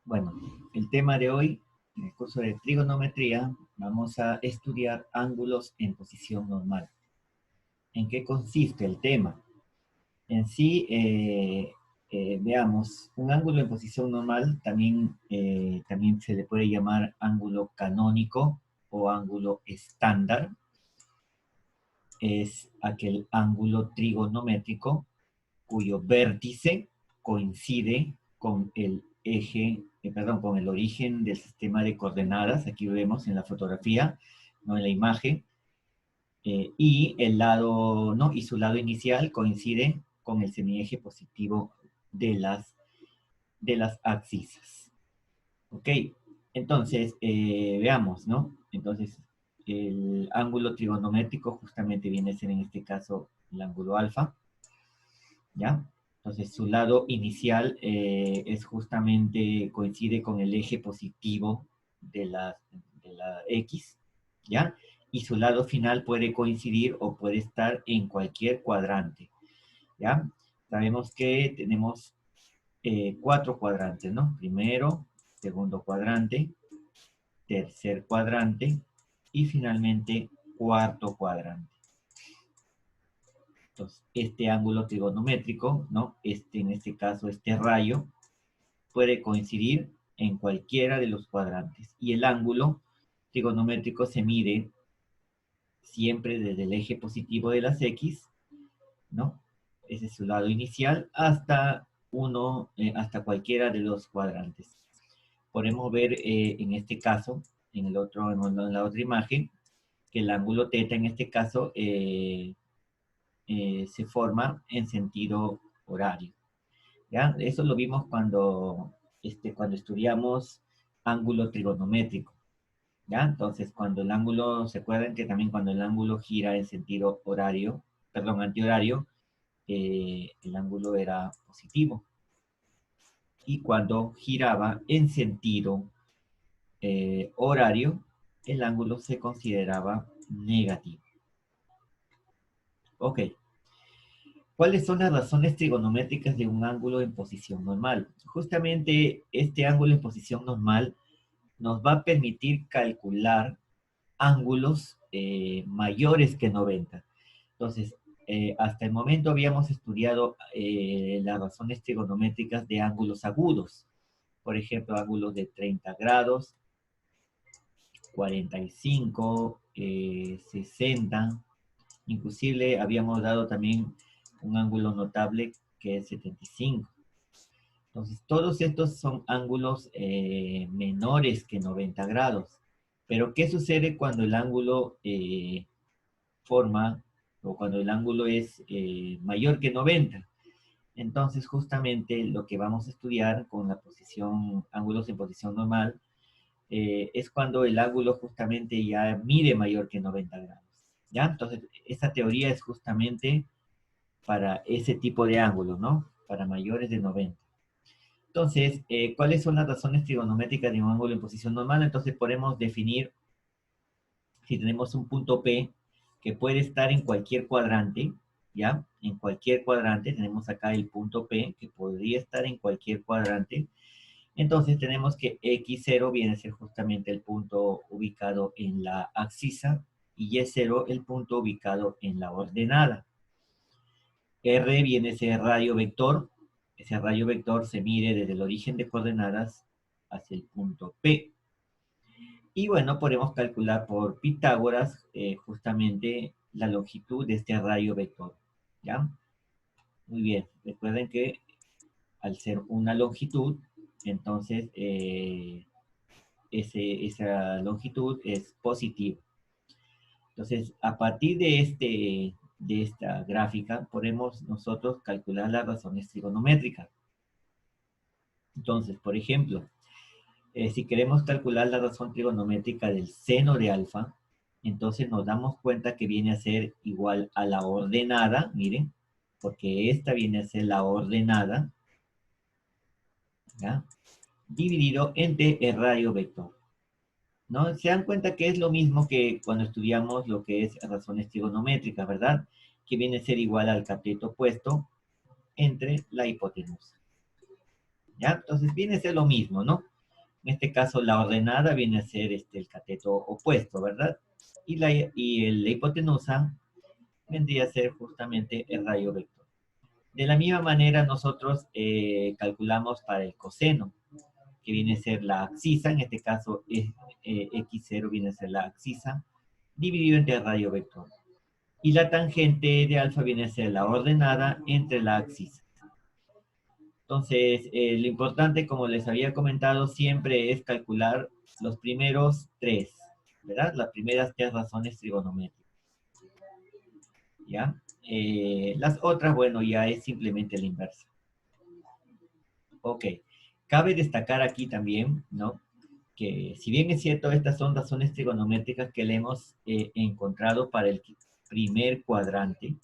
Bueno, el tema de hoy, en el curso de trigonometría, vamos a estudiar ángulos en posición normal. ¿En qué consiste el tema? En sí, veamos, un ángulo en posición normal también se le puede llamar ángulo canónico o ángulo estándar. Es aquel ángulo trigonométrico cuyo vértice coincide con el con el origen del sistema de coordenadas. Aquí lo vemos en la fotografía, no en la imagen. Y el lado, ¿no? Y su lado inicial coincide con el semieje positivo de las abscisas. ¿Ok? Entonces, veamos, ¿no? Entonces, el ángulo trigonométrico justamente viene a ser en este caso el ángulo alfa, ¿ya? Entonces, su lado inicial es justamente, coincide con el eje positivo de la X, ¿ya? Y su lado final puede coincidir o puede estar en cualquier cuadrante, ¿ya? Sabemos que tenemos 4 cuadrantes, ¿no? Primero, segundo cuadrante, tercer cuadrante y finalmente cuarto cuadrante. Entonces, este ángulo trigonométrico, ¿no? En este caso, este rayo, puede coincidir en cualquiera de los cuadrantes. Y el ángulo trigonométrico se mide siempre desde el eje positivo de las X, ¿no? Ese es su lado inicial, hasta cualquiera de los cuadrantes. Podemos ver en este caso, en la otra imagen, que el ángulo θ en este caso se forma en sentido horario. ¿Ya? Eso lo vimos cuando estudiamos ángulo trigonométrico. ¿Ya? Entonces, cuando el ángulo, ¿se acuerdan que también cuando el ángulo gira en sentido horario, perdón, antihorario, el ángulo era positivo? Y cuando giraba en sentido horario, el ángulo se consideraba negativo. Ok. ¿Cuáles son las razones trigonométricas de un ángulo en posición normal? Justamente este ángulo en posición normal nos va a permitir calcular ángulos mayores que 90. Entonces, hasta el momento habíamos estudiado las razones trigonométricas de ángulos agudos. Por ejemplo, ángulos de 30 grados, 45, 60. Inclusive habíamos dado también un ángulo notable que es 75. Entonces, todos estos son ángulos menores que 90 grados. Pero, ¿qué sucede cuando el ángulo o cuando el ángulo es mayor que 90? Entonces, justamente lo que vamos a estudiar con la ángulos en posición normal, es cuando el ángulo justamente ya mide mayor que 90 grados. ¿Ya? Entonces, esta teoría es justamente para ese tipo de ángulos, ¿no? Para mayores de 90. Entonces, ¿cuáles son las razones trigonométricas de un ángulo en posición normal? Entonces, podemos definir, si tenemos un punto P, que puede estar en cualquier cuadrante, ¿ya? En cualquier cuadrante, tenemos acá el punto P, que podría estar en cualquier cuadrante. Entonces, tenemos que X0 viene a ser justamente el punto ubicado en la abscisa, y Y0 el punto ubicado en la ordenada. R viene a ser radio vector. Ese radio vector se mide desde el origen de coordenadas hacia el punto P. Y bueno, podemos calcular por Pitágoras justamente la longitud de este radio vector. ¿Ya? Muy bien. Recuerden que al ser una longitud, entonces esa longitud es positiva. Entonces, a partir de esta gráfica, podemos nosotros calcular las razones trigonométricas. Entonces, por ejemplo, si queremos calcular la razón trigonométrica del seno de alfa, entonces nos damos cuenta que viene a ser igual a la ordenada, miren, porque esta viene a ser la ordenada, ¿ya? Dividido entre el radio vector. ¿No? Se dan cuenta que es lo mismo que cuando estudiamos lo que es razones trigonométricas, ¿verdad? Que viene a ser igual al cateto opuesto entre la hipotenusa. ¿Ya? Entonces viene a ser lo mismo, ¿no? En este caso, la ordenada viene a ser el cateto opuesto, ¿verdad? La hipotenusa vendría a ser justamente el rayo vector. De la misma manera, nosotros calculamos para el coseno, que viene a ser la abscisa, en este caso x0 viene a ser la abscisa, dividido entre el radio vector. Y la tangente de alfa viene a ser la ordenada entre la abscisa. Entonces, lo importante, como les había comentado, siempre es calcular los primeros tres, ¿verdad? Las primeras tres razones trigonométricas. ¿Ya? Las otras, bueno, ya es simplemente la inversa. Ok. Cabe destacar aquí también, ¿no? Que si bien es cierto, estas son razones trigonométricas que le hemos encontrado para el primer cuadrante,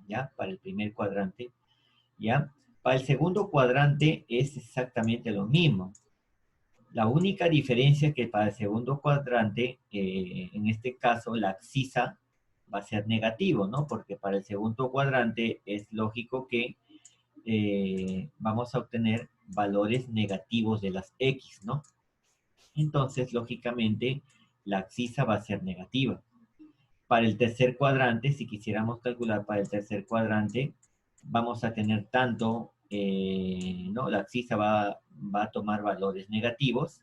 ¿ya? Para el primer cuadrante, ¿ya? Para el segundo cuadrante es exactamente lo mismo. La única diferencia es que para el segundo cuadrante, en este caso, la abscisa va a ser negativo, ¿no? Porque para el segundo cuadrante es lógico que vamos a obtener valores negativos de las X, ¿no? Entonces, lógicamente, la abscisa va a ser negativa. Para el tercer cuadrante, si quisiéramos calcular para el tercer cuadrante, vamos a tener tanto, ¿no? La abscisa va a tomar valores negativos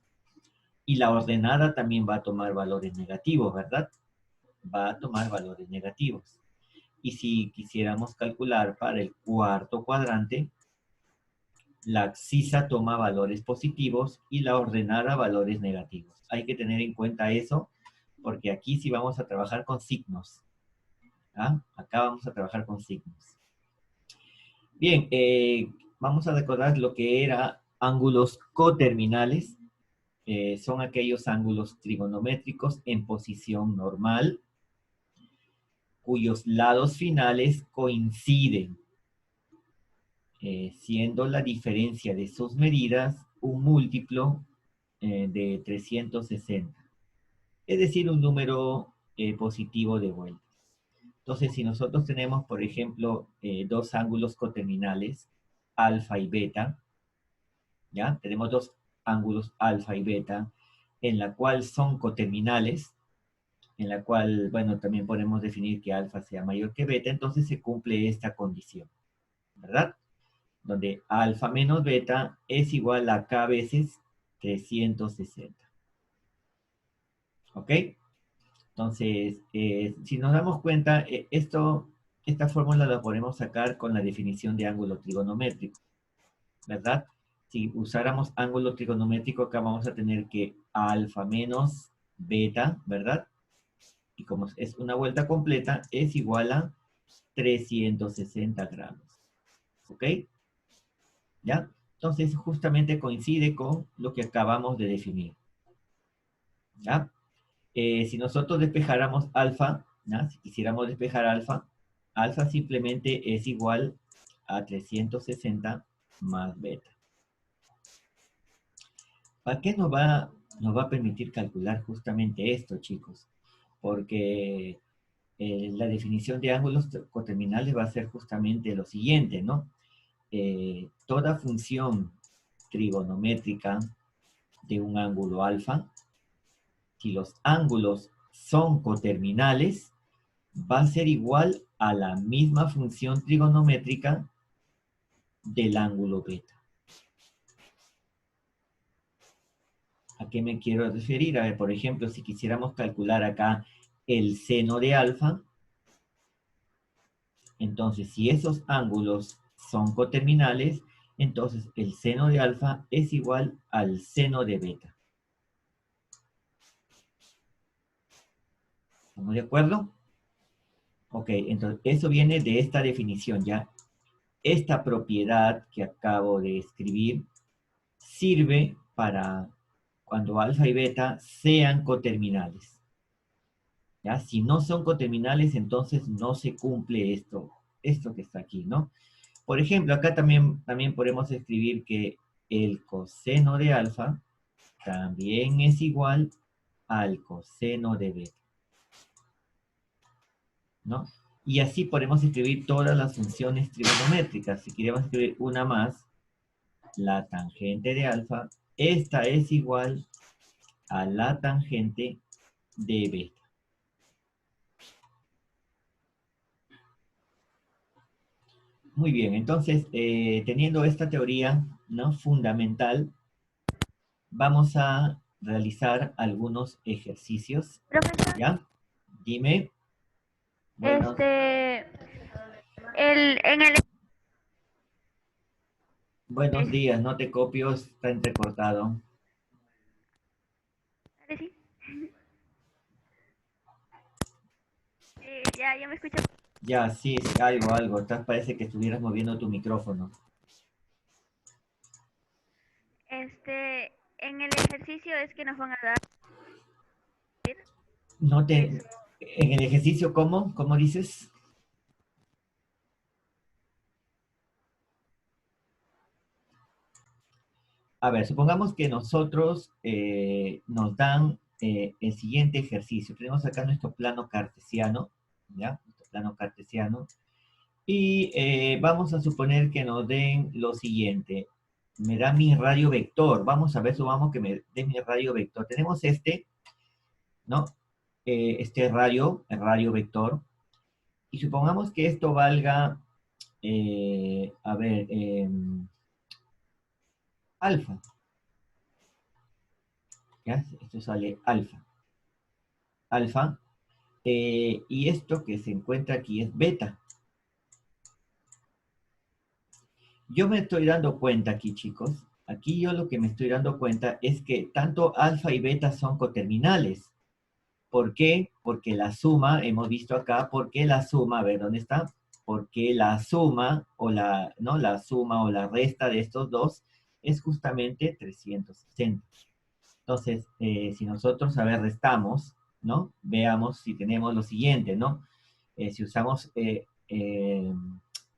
y la ordenada también va a tomar valores negativos, ¿verdad? Va a tomar valores negativos. Y si quisiéramos calcular para el cuarto cuadrante, la abscisa toma valores positivos y la ordenada valores negativos. Hay que tener en cuenta eso, porque aquí sí vamos a trabajar con signos. ¿Ah? Acá vamos a trabajar con signos. Bien, vamos a recordar lo que era ángulos coterminales. Son aquellos ángulos trigonométricos en posición normal, cuyos lados finales coinciden, siendo la diferencia de sus medidas un múltiplo de 360. Es decir, un número positivo de vuelta. Entonces, si nosotros tenemos, por ejemplo, dos ángulos coterminales, alfa y beta, ¿ya? Tenemos dos ángulos alfa y beta, en la cual son coterminales, en la cual, bueno, también podemos definir que alfa sea mayor que beta, entonces se cumple esta condición, ¿verdad? Donde alfa menos beta es igual a k veces 360. ¿Ok? Entonces, si nos damos cuenta, esta fórmula la podemos sacar con la definición de ángulo trigonométrico, ¿verdad? Si usáramos ángulo trigonométrico, acá vamos a tener que alfa menos beta, ¿verdad? Y como es una vuelta completa, es igual a 360 grados. ¿Ok? ¿Ya? Entonces, justamente coincide con lo que acabamos de definir. ¿Ya? Si nosotros despejáramos alfa, ¿no? Si quisiéramos despejar alfa, alfa simplemente es igual a 360 más beta. ¿Para qué nos va a permitir calcular justamente esto, chicos? Porque la definición de ángulos coterminales va a ser justamente lo siguiente, ¿no? Toda función trigonométrica de un ángulo alfa, si los ángulos son coterminales, va a ser igual a la misma función trigonométrica del ángulo beta. ¿A qué me quiero referir? A ver, por ejemplo, si quisiéramos calcular acá el seno de alfa, entonces si esos ángulos son coterminales, entonces el seno de alfa es igual al seno de beta. ¿Estamos de acuerdo? Ok, entonces eso viene de esta definición, ¿ya? Esta propiedad que acabo de escribir sirve para cuando alfa y beta sean coterminales. ¿Ya? Si no son coterminales, entonces no se cumple esto que está aquí, ¿no? Por ejemplo, acá también podemos escribir que el coseno de alfa también es igual al coseno de beta, ¿no? Y así podemos escribir todas las funciones trigonométricas. Si queremos escribir una más, la tangente de alfa esta es igual a la tangente de beta. Muy bien, entonces, teniendo esta teoría, ¿no?, fundamental, vamos a realizar algunos ejercicios, Profesor, ¿ya? Dime. Bueno, en el... buenos días, no te copio, está entrecortado. Sí. Ya me escucho. Ya, sí, sí, algo. Parece que estuvieras moviendo tu micrófono. En el ejercicio es que nos van a dar No te... eso. En el ejercicio, ¿cómo? ¿Cómo dices? A ver, supongamos que nosotros nos dan el siguiente ejercicio. Tenemos acá nuestro plano cartesiano, ¿ya? Nuestro plano cartesiano. Y vamos a suponer que nos den lo siguiente. Me da mi radio vector. Vamos a ver, supongamos que me dé mi radio vector. Tenemos este, ¿no? Este radio, el radio vector. Y supongamos que esto valga, a ver, alfa. ¿Ya? Esto sale alfa. Alfa. Y esto que se encuentra aquí es beta. Yo me estoy dando cuenta aquí, chicos. Aquí yo lo que me estoy dando cuenta es que tanto alfa y beta son coterminales. ¿Por qué? Porque la suma, hemos visto acá, porque la suma, a ver, ¿dónde está? Porque la suma o la, ¿no? La suma o la resta de estos dos es justamente 360. Entonces, si nosotros, a ver, restamos, ¿no? Veamos si tenemos lo siguiente, ¿no? Si usamos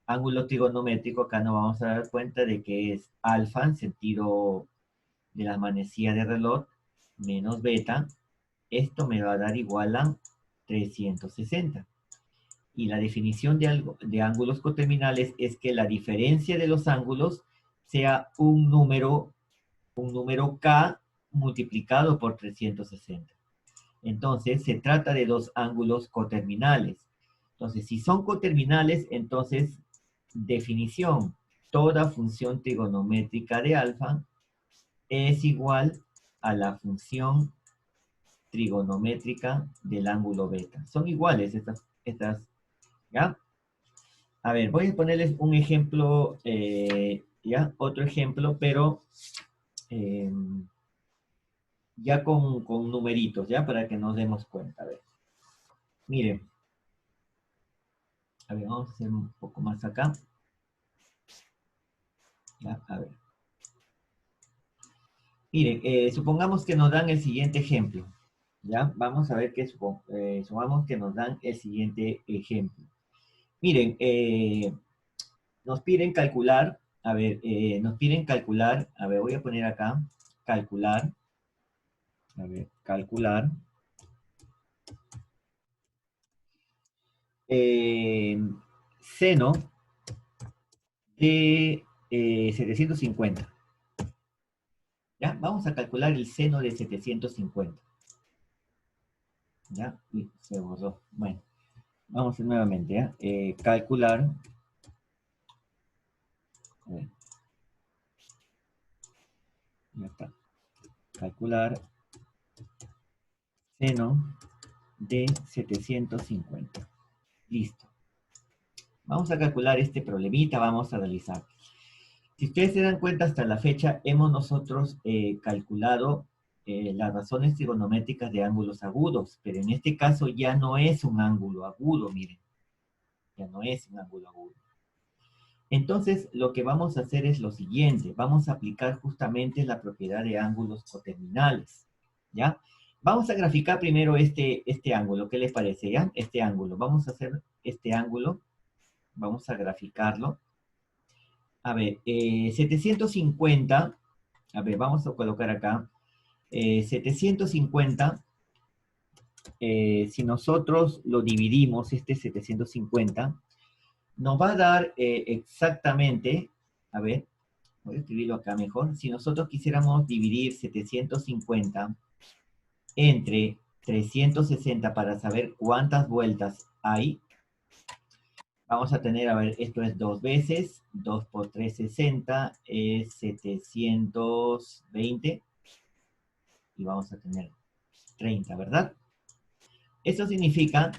ángulo trigonométrico, acá nos vamos a dar cuenta de que es alfa en sentido de la manecilla de reloj menos beta. Esto me va a dar igual a 360. Y la definición de ángulos coterminales es que la diferencia de los ángulos sea un número k multiplicado por 360. Entonces, se trata de dos ángulos coterminales. Entonces, si son coterminales, entonces, definición, toda función trigonométrica de alfa es igual a la función trigonométrica del ángulo beta. Son iguales estas, ¿ya? A ver, voy a ponerles un ejemplo, ¿ya? Otro ejemplo, pero eh, ya con numeritos, ¿ya? Para que nos demos cuenta. A ver, miren. A ver, vamos a hacer un poco más acá. Ya, a ver. Miren, supongamos que nos dan el siguiente ejemplo. ¿Ya? Vamos a ver que supongamos que nos dan el siguiente ejemplo. Miren, nos piden calcular, a ver, a ver, voy a poner acá, calcular, a ver, calcular, eh, seno de 750. ¿Ya? Vamos a calcular el seno de 750. ¿Ya? Uy, se borró. Bueno, vamos nuevamente, ¿ya? Calcular. A ver, ya está. Calcular seno de 750. Listo. Vamos a calcular este problemita, vamos a realizar. Si ustedes se dan cuenta, hasta la fecha hemos nosotros calculado las razones trigonométricas de ángulos agudos, pero en este caso ya no es un ángulo agudo, miren. Ya no es un ángulo agudo. Entonces, lo que vamos a hacer es lo siguiente. Vamos a aplicar justamente la propiedad de ángulos coterminales, ¿ya? Vamos a graficar primero este ángulo. ¿Qué les parece, ya? Este ángulo. Vamos a hacer este ángulo. Vamos a graficarlo. A ver, 750. A ver, vamos a colocar acá. 750. Si nosotros lo dividimos, este 750, nos va a dar exactamente, a ver, voy a escribirlo acá mejor, si nosotros quisiéramos dividir 750 entre 360 para saber cuántas vueltas hay, vamos a tener, a ver, esto es 2 veces, 2 por 360 es 720, y vamos a tener 30, ¿verdad? Esto significa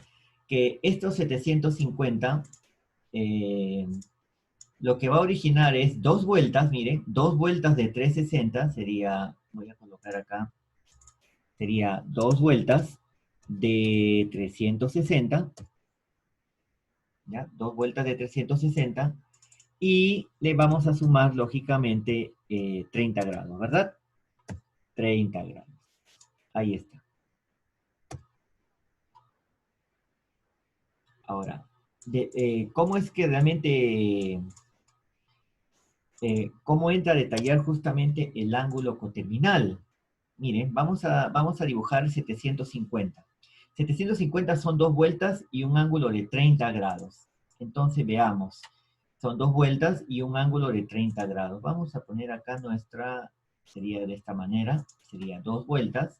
que estos 750, lo que va a originar es 2 vueltas, miren, 2 vueltas de 360, sería, voy a colocar acá, sería 2 vueltas de 360, ¿ya? 2 vueltas de 360, y le vamos a sumar, lógicamente, 30 grados, ¿verdad? 30 grados. Ahí está. Ahora, ¿cómo es que realmente, cómo entra a detallar justamente el ángulo coterminal? Miren, vamos a dibujar 750. 750 son 2 vueltas y un ángulo de 30 grados. Entonces veamos, son 2 vueltas y un ángulo de 30 grados. Vamos a poner acá nuestra, sería de esta manera, sería 2 vueltas.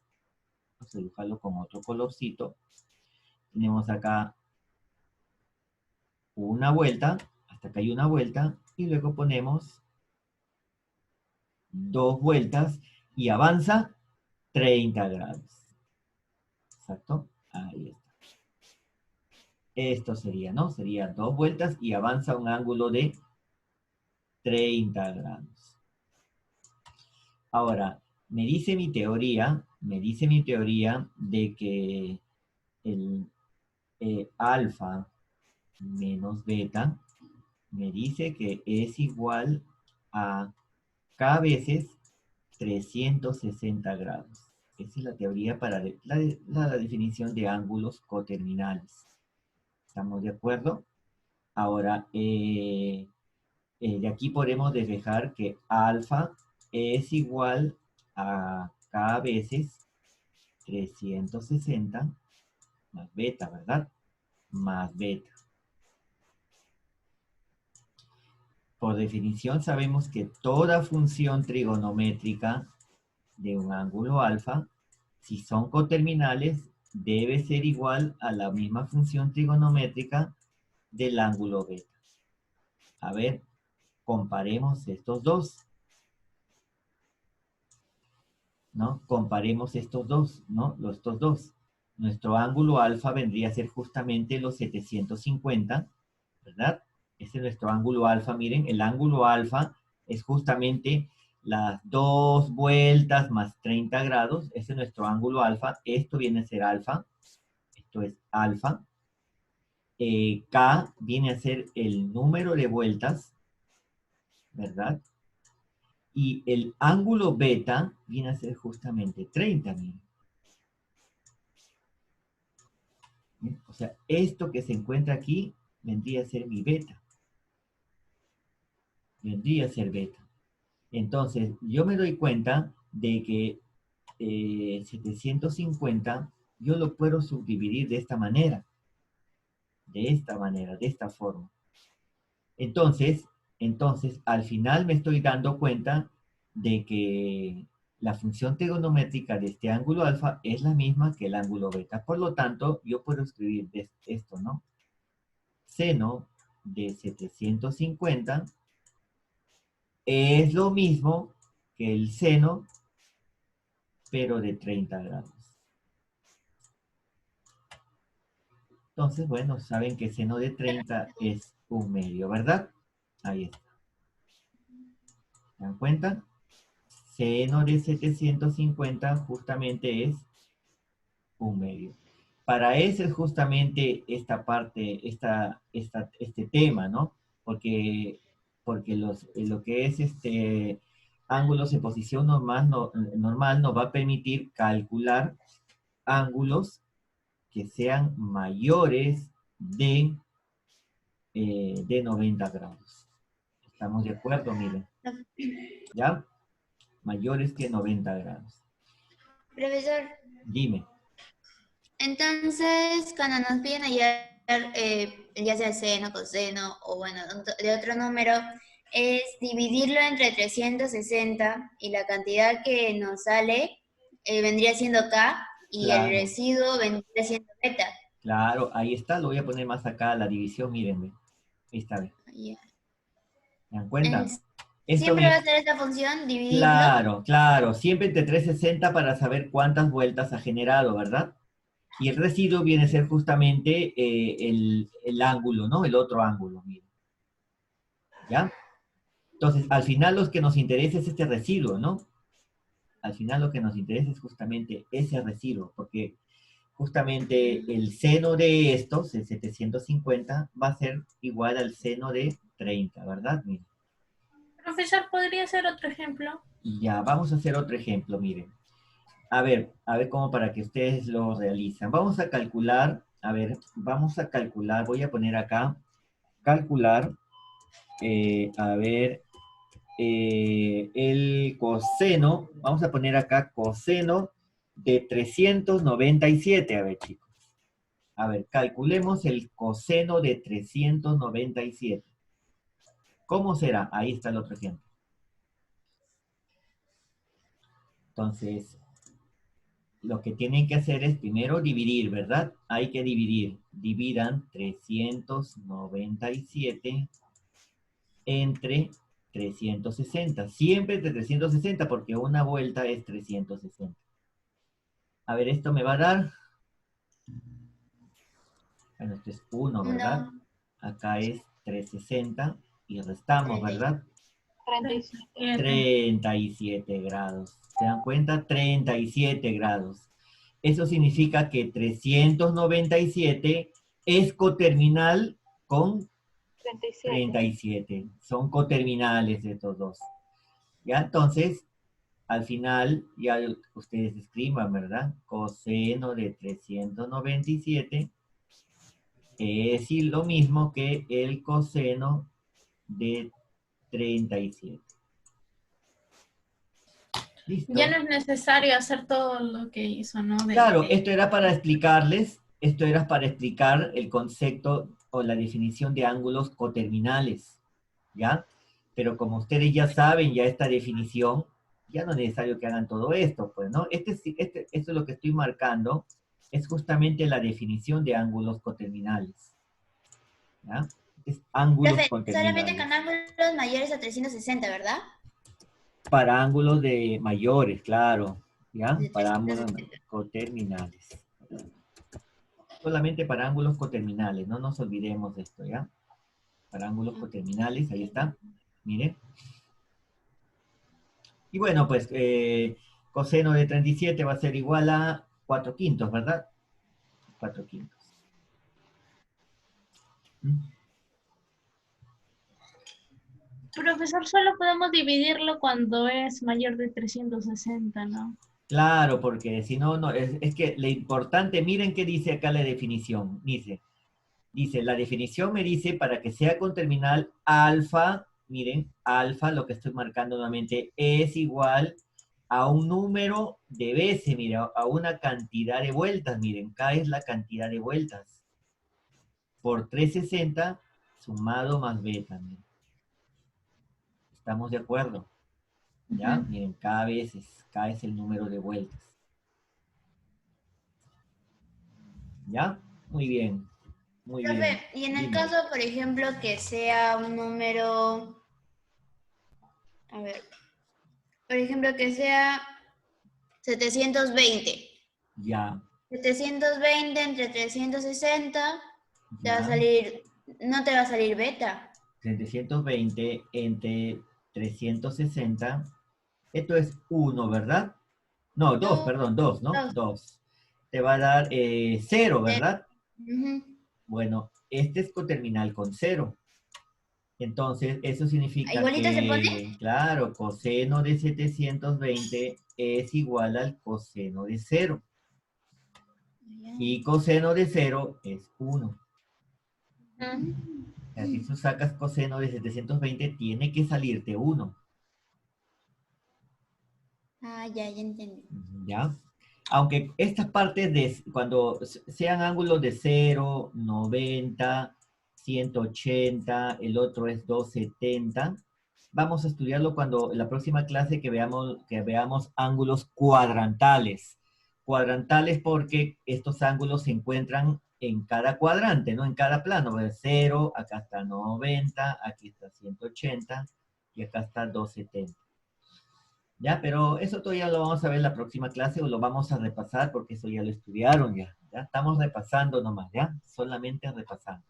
Vamos a dibujarlo con otro colorcito. Tenemos acá una vuelta, hasta acá hay una vuelta, y luego ponemos 2 vueltas y avanza 30 grados. Exacto, ahí está. Esto sería, ¿no? Sería 2 vueltas y avanza un ángulo de 30 grados. Ahora, me dice mi teoría de que el alfa menos beta me dice que es igual a K veces 360 grados. Esa es la teoría para la definición de ángulos coterminales. ¿Estamos de acuerdo? Ahora, de aquí podemos despejar que alfa es igual a K veces 360 más beta, ¿verdad? Más beta. Por definición sabemos que toda función trigonométrica de un ángulo alfa, si son coterminales, debe ser igual a la misma función trigonométrica del ángulo beta. A ver, comparemos estos dos, ¿no? Comparemos estos dos, ¿no? Estos dos. Nuestro ángulo alfa vendría a ser justamente los 750, ¿verdad? Este es nuestro ángulo alfa. Miren, el ángulo alfa es justamente las 2 vueltas más 30 grados. Este es nuestro ángulo alfa. Esto viene a ser alfa. Esto es alfa. K viene a ser el número de vueltas, ¿verdad? Y el ángulo beta viene a ser justamente 30, miren. O sea, esto que se encuentra aquí vendría a ser mi beta. Vendría a ser beta. Entonces, yo me doy cuenta de que 750 yo lo puedo subdividir de esta manera, de esta forma. Entonces, al final me estoy dando cuenta de que la función trigonométrica de este ángulo alfa es la misma que el ángulo beta. Por lo tanto, yo puedo escribir esto, ¿no? Seno de 750 es lo mismo que el seno, pero de 30 grados. Entonces, bueno, saben que seno de 30 es 1/2, ¿verdad? Ahí está. ¿Se dan cuenta? Seno de 750 justamente es 1/2. Para eso es justamente esta parte, este tema, ¿no? Porque lo que es ángulos en posición normal, normal nos va a permitir calcular ángulos que sean mayores de 90 grados. ¿Estamos de acuerdo? Miren. ¿Ya? Mayores que 90 grados. Profesor, Dime. entonces cuando nos piden hallar ya sea seno, coseno o bueno, de otro número, es dividirlo entre 360 y la cantidad que nos sale vendría siendo K y el Claro, residuo vendría siendo beta. claro, ahí está, lo voy a poner más acá, la división, mírenme. Ahí está, ¿ve? Ya. ¿Se dan cuenta? Es- Esto Siempre va me... a ser esta función, dividirlo. Claro, claro, siempre entre 360 para saber cuántas vueltas ha generado, ¿verdad? Y el residuo viene a ser justamente el ángulo, ¿no? El otro ángulo, miren. ¿Ya? Entonces, al final lo que nos interesa es este residuo, ¿no? Al final lo que nos interesa es justamente ese residuo, porque justamente el seno de estos, el 750, va a ser igual al seno de 30, ¿verdad? Miren. Profesor, ¿podría ser otro ejemplo? Y ya, vamos a hacer otro ejemplo, miren. A ver cómo para que ustedes lo realizan. Vamos a calcular, a ver, vamos a calcular, voy a poner acá, calcular, a ver, el coseno, vamos a poner acá coseno de 397, a ver chicos. A ver, calculemos el coseno de 397. ¿Cómo será? Ahí está el otro ejemplo. Entonces, lo que tienen que hacer es primero dividir, ¿verdad? Hay que dividir. Dividan 397 entre 360. Siempre entre 360 porque una vuelta es 360. A ver, esto me va a dar... Bueno, esto es 1, ¿verdad? No, Acá es 360 y restamos, 30. ¿verdad? 37. 37 grados. ¿Se dan cuenta? 37 grados. Eso significa que 397 es coterminal con 37. Son coterminales estos dos. Ya, entonces, al final, ya ustedes escriban, ¿verdad? Coseno de 397 es decir, lo mismo que el coseno de 37. ¿Listo? Ya no es necesario hacer todo lo que hizo, ¿no? Claro, esto era para explicarles, esto era para explicar el concepto o la definición de ángulos coterminales, ¿ya? Pero como ustedes ya saben ya esta definición, ya no es necesario que hagan todo esto, pues, ¿no? Esto es lo que estoy marcando, es justamente la definición de ángulos coterminales, ¿ya? Es ángulos Profe, solamente coterminales. con ángulos mayores a 360, ¿verdad? Para ángulos de mayores, claro, ¿ya? De Para ángulos 360. coterminales. Solamente para ángulos coterminales, no nos olvidemos de esto, ¿ya? Para ángulos coterminales, ahí está. Mire. Y bueno, pues coseno de 37 va a ser igual a 4 quintos, ¿verdad? 4 quintos. Profesor, solo podemos dividirlo cuando es mayor de 360, ¿no? Claro, porque si no, no, es que lo importante, miren qué dice acá la definición. Dice, la definición me dice para que sea con terminal alfa, miren, alfa, lo que estoy marcando nuevamente, es igual a un número de veces, miren, a una cantidad de vueltas, miren, K es la cantidad de vueltas, por 360 sumado más beta, miren. ¿Estamos de acuerdo? ¿Ya? Miren, K veces, K es el número de vueltas. ¿Ya? Muy bien, muy bien. Profe, y en el Dime. caso, por ejemplo, que sea un número, a ver, por ejemplo, que sea 720. Ya, 720 entre 360, te va a ya. salir, no te va a salir beta. 720 entre 360. Esto es 1, ¿verdad? No, 2, No, perdón, 2, ¿no? no. 2. Te va a dar 0, Cero. ¿verdad? Ujú. Bueno, este es coterminal con 0. Entonces, eso significa Igualito se pone. que, claro, coseno de 720 es igual al coseno de 0. Y coseno de 0 es 1. Si tú sacas coseno de 720, tiene que salirte 1. Ah, ya entendí. ¿Ya? Aunque estas partes de cuando sean ángulos de 0, 90, 180, el otro es 270, vamos a estudiarlo cuando en la próxima clase que veamos ángulos cuadrantales. Cuadrantales porque estos ángulos se encuentran en cada cuadrante, ¿no? En cada plano. De 0, acá está 90, aquí está 180 y acá está 270. ¿Ya? Pero eso todavía lo vamos a ver en la próxima clase o lo vamos a repasar porque eso ya lo estudiaron ya. ¿Ya? Estamos repasando nomás, ¿ya? Solamente repasando.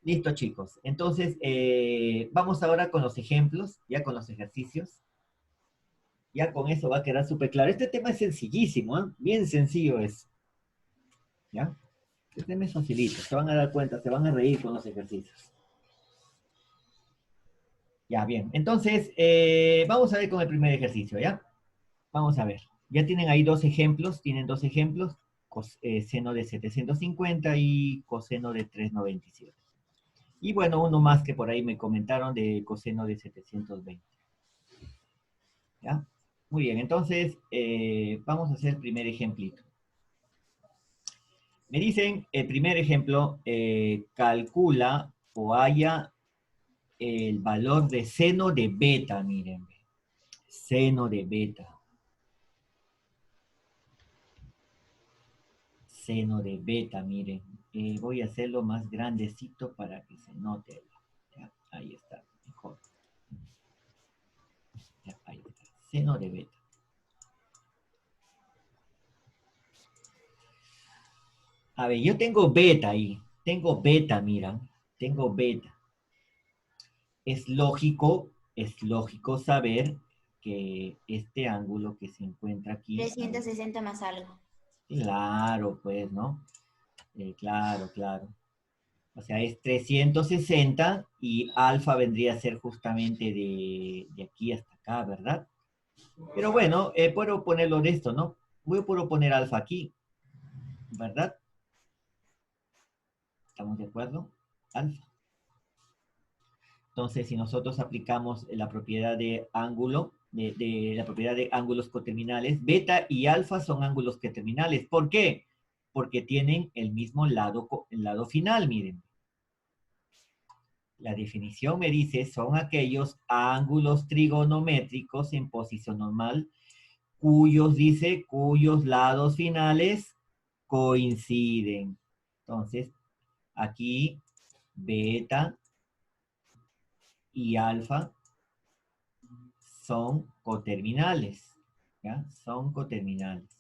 Listo, chicos. Entonces, vamos ahora con los ejemplos, ya con los ejercicios. Ya con eso va a quedar súper claro. Este tema es sencillísimo, ¿eh? Bien sencillo es. ¿Ya? Este tema es facilito. Se van a dar cuenta, se van a reír con los ejercicios. Ya, bien. Entonces, vamos a ver con el primer ejercicio, ¿ya? Vamos a ver. Ya tienen ahí dos ejemplos. Tienen dos ejemplos. Seno de 750 y coseno de 397. Y bueno, uno más que por ahí me comentaron de coseno de 720. ¿Ya? Muy bien, entonces vamos a hacer el primer ejemplito. Me dicen, el primer ejemplo, calcula o halla el valor de seno de beta, miren. Seno de beta. Seno de beta, miren. Voy a hacerlo más grandecito para que se note. ¿Ya? Ahí está, mejor. Ya, ahí está. Seno de beta. A ver, yo tengo beta ahí. Tengo beta, mira. Tengo beta. Es lógico saber que este ángulo que se encuentra aquí... 360 más algo. Claro, pues, ¿no? Claro, claro. O sea, es 360 y alfa vendría a ser justamente de aquí hasta acá, ¿verdad? Pero bueno, puedo ponerlo de esto, ¿no? Puedo poner alfa aquí, ¿verdad? ¿Estamos de acuerdo? Alfa. Entonces, si nosotros aplicamos la propiedad de ángulo, de la propiedad de ángulos coterminales, beta y alfa son ángulos coterminales. ¿Por qué? Porque tienen el mismo el lado final, miren. La definición me dice, son aquellos ángulos trigonométricos en posición normal, cuyos lados finales coinciden. Entonces, aquí, beta y alfa son coterminales, ¿ya? Son coterminales.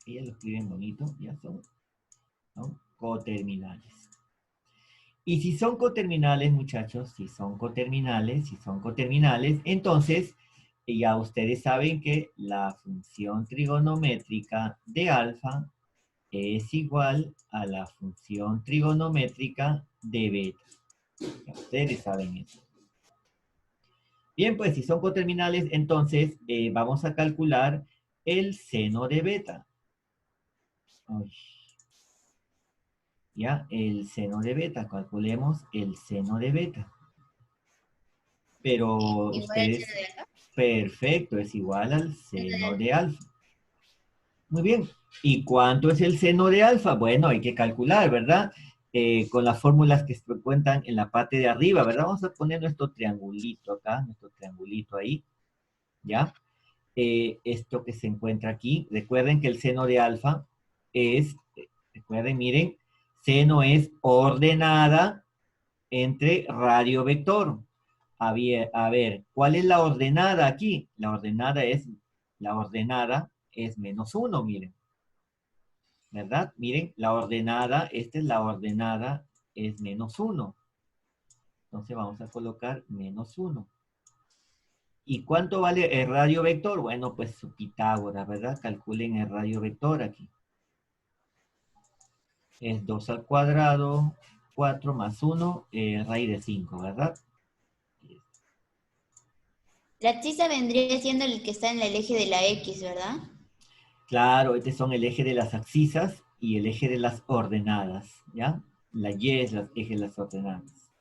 Ellos lo escriben bonito, ya son coterminales. Y si son coterminales, muchachos, si son coterminales, entonces ya ustedes saben que la función trigonométrica de alfa es igual a la función trigonométrica de beta. Ya ustedes saben eso. Bien, pues si son coterminales, entonces vamos a calcular el seno de beta. Uy. Ya, el seno de beta. Calculemos el seno de beta. Pero ¿Igual ustedes... al seno de alfa? Perfecto, es igual al seno de alfa. Muy bien. ¿Y cuánto es el seno de alfa? Bueno, hay que calcular, ¿verdad? Con las fórmulas que se cuentan en la parte de arriba, ¿verdad? Vamos a poner nuestro triangulito acá, nuestro triangulito ahí, ¿ya? Esto que se encuentra aquí. Recuerden que el seno de alfa es, recuerden, miren, seno es ordenada entre radio vector. A ver, ¿cuál es la ordenada aquí? La ordenada es -1, miren. ¿Verdad? Miren, esta es la ordenada, es -1. Entonces vamos a colocar -1. ¿Y cuánto vale el radio vector? Bueno, pues su Pitágoras, ¿verdad? Calculen el radio vector aquí. Es 2 al cuadrado, 4 más 1, raíz de 5, ¿verdad? La abscisa vendría siendo el que está en el eje de la X, ¿verdad? Claro, estos son el eje de las abscisas y el eje de las ordenadas, ¿ya? La Y es el eje de las ordenadas.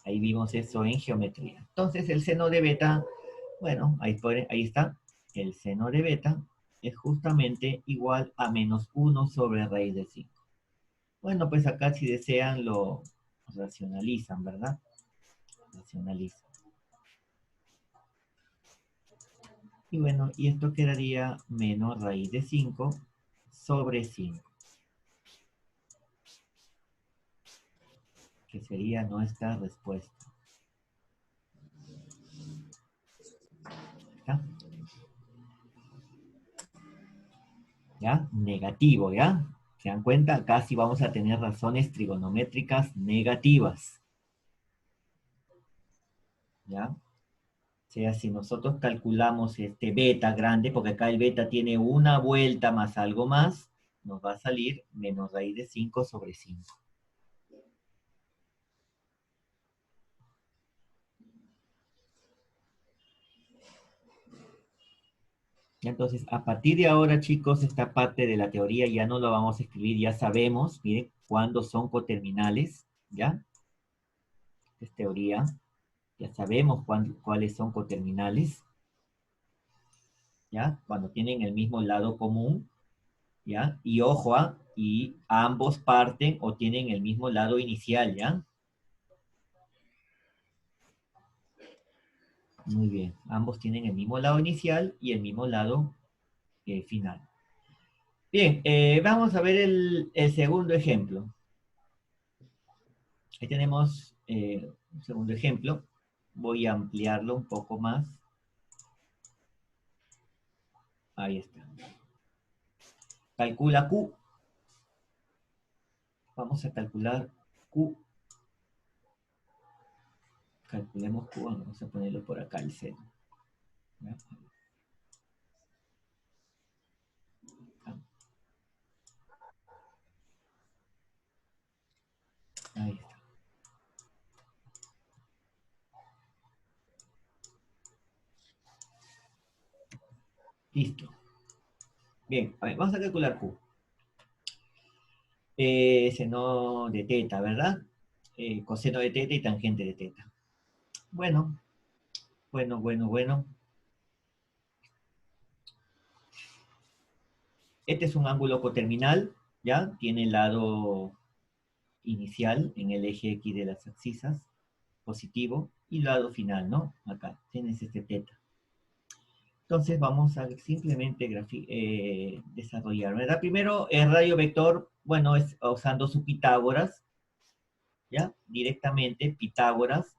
Ahí vimos eso en geometría. Entonces el seno de beta, bueno, ahí está. El seno de beta es justamente igual a -1 sobre raíz de 5. Bueno, pues acá si desean lo racionalizan, ¿verdad? Racionalizan. Y bueno, y esto quedaría menos raíz de 5 sobre 5. Que sería nuestra respuesta. ¿Ya? ¿Ya? Negativo, ¿ya? ¿Se dan cuenta? Acá sí vamos a tener razones trigonométricas negativas. ¿Ya? O sea, si nosotros calculamos este beta grande, porque acá el beta tiene una vuelta más algo más, nos va a salir menos raíz de 5 sobre 5. Entonces, a partir de ahora, chicos, esta parte de la teoría ya no lo vamos a escribir, ya sabemos, miren, cuándo son coterminales, ¿ya? Es teoría, ya sabemos cuáles son coterminales, ¿ya? Cuando tienen el mismo lado común, ¿ya? Y ojo, y ambos parten o tienen el mismo lado inicial, ¿ya? Muy bien, ambos tienen el mismo lado inicial y el mismo lado final. Bien, vamos a ver el segundo ejemplo. Ahí tenemos un segundo ejemplo. Voy a ampliarlo un poco más. Ahí está. Calcula Q. Vamos a calcular Q. Calculemos Q. Vamos a ponerlo por acá el seno. ¿Ya? Ahí está. Listo. Bien, a ver, vamos a calcular Q. Seno de teta, ¿verdad? Coseno de teta y tangente de teta. Bueno. Este es un ángulo coterminal, ¿ya? Tiene el lado inicial en el eje X de las abscisas, positivo, y lado final, ¿no? Acá, tienes este teta. Entonces vamos a simplemente desarrollar, ¿verdad? Primero, el radio vector, bueno, es usando su Pitágoras, ¿ya? Directamente, Pitágoras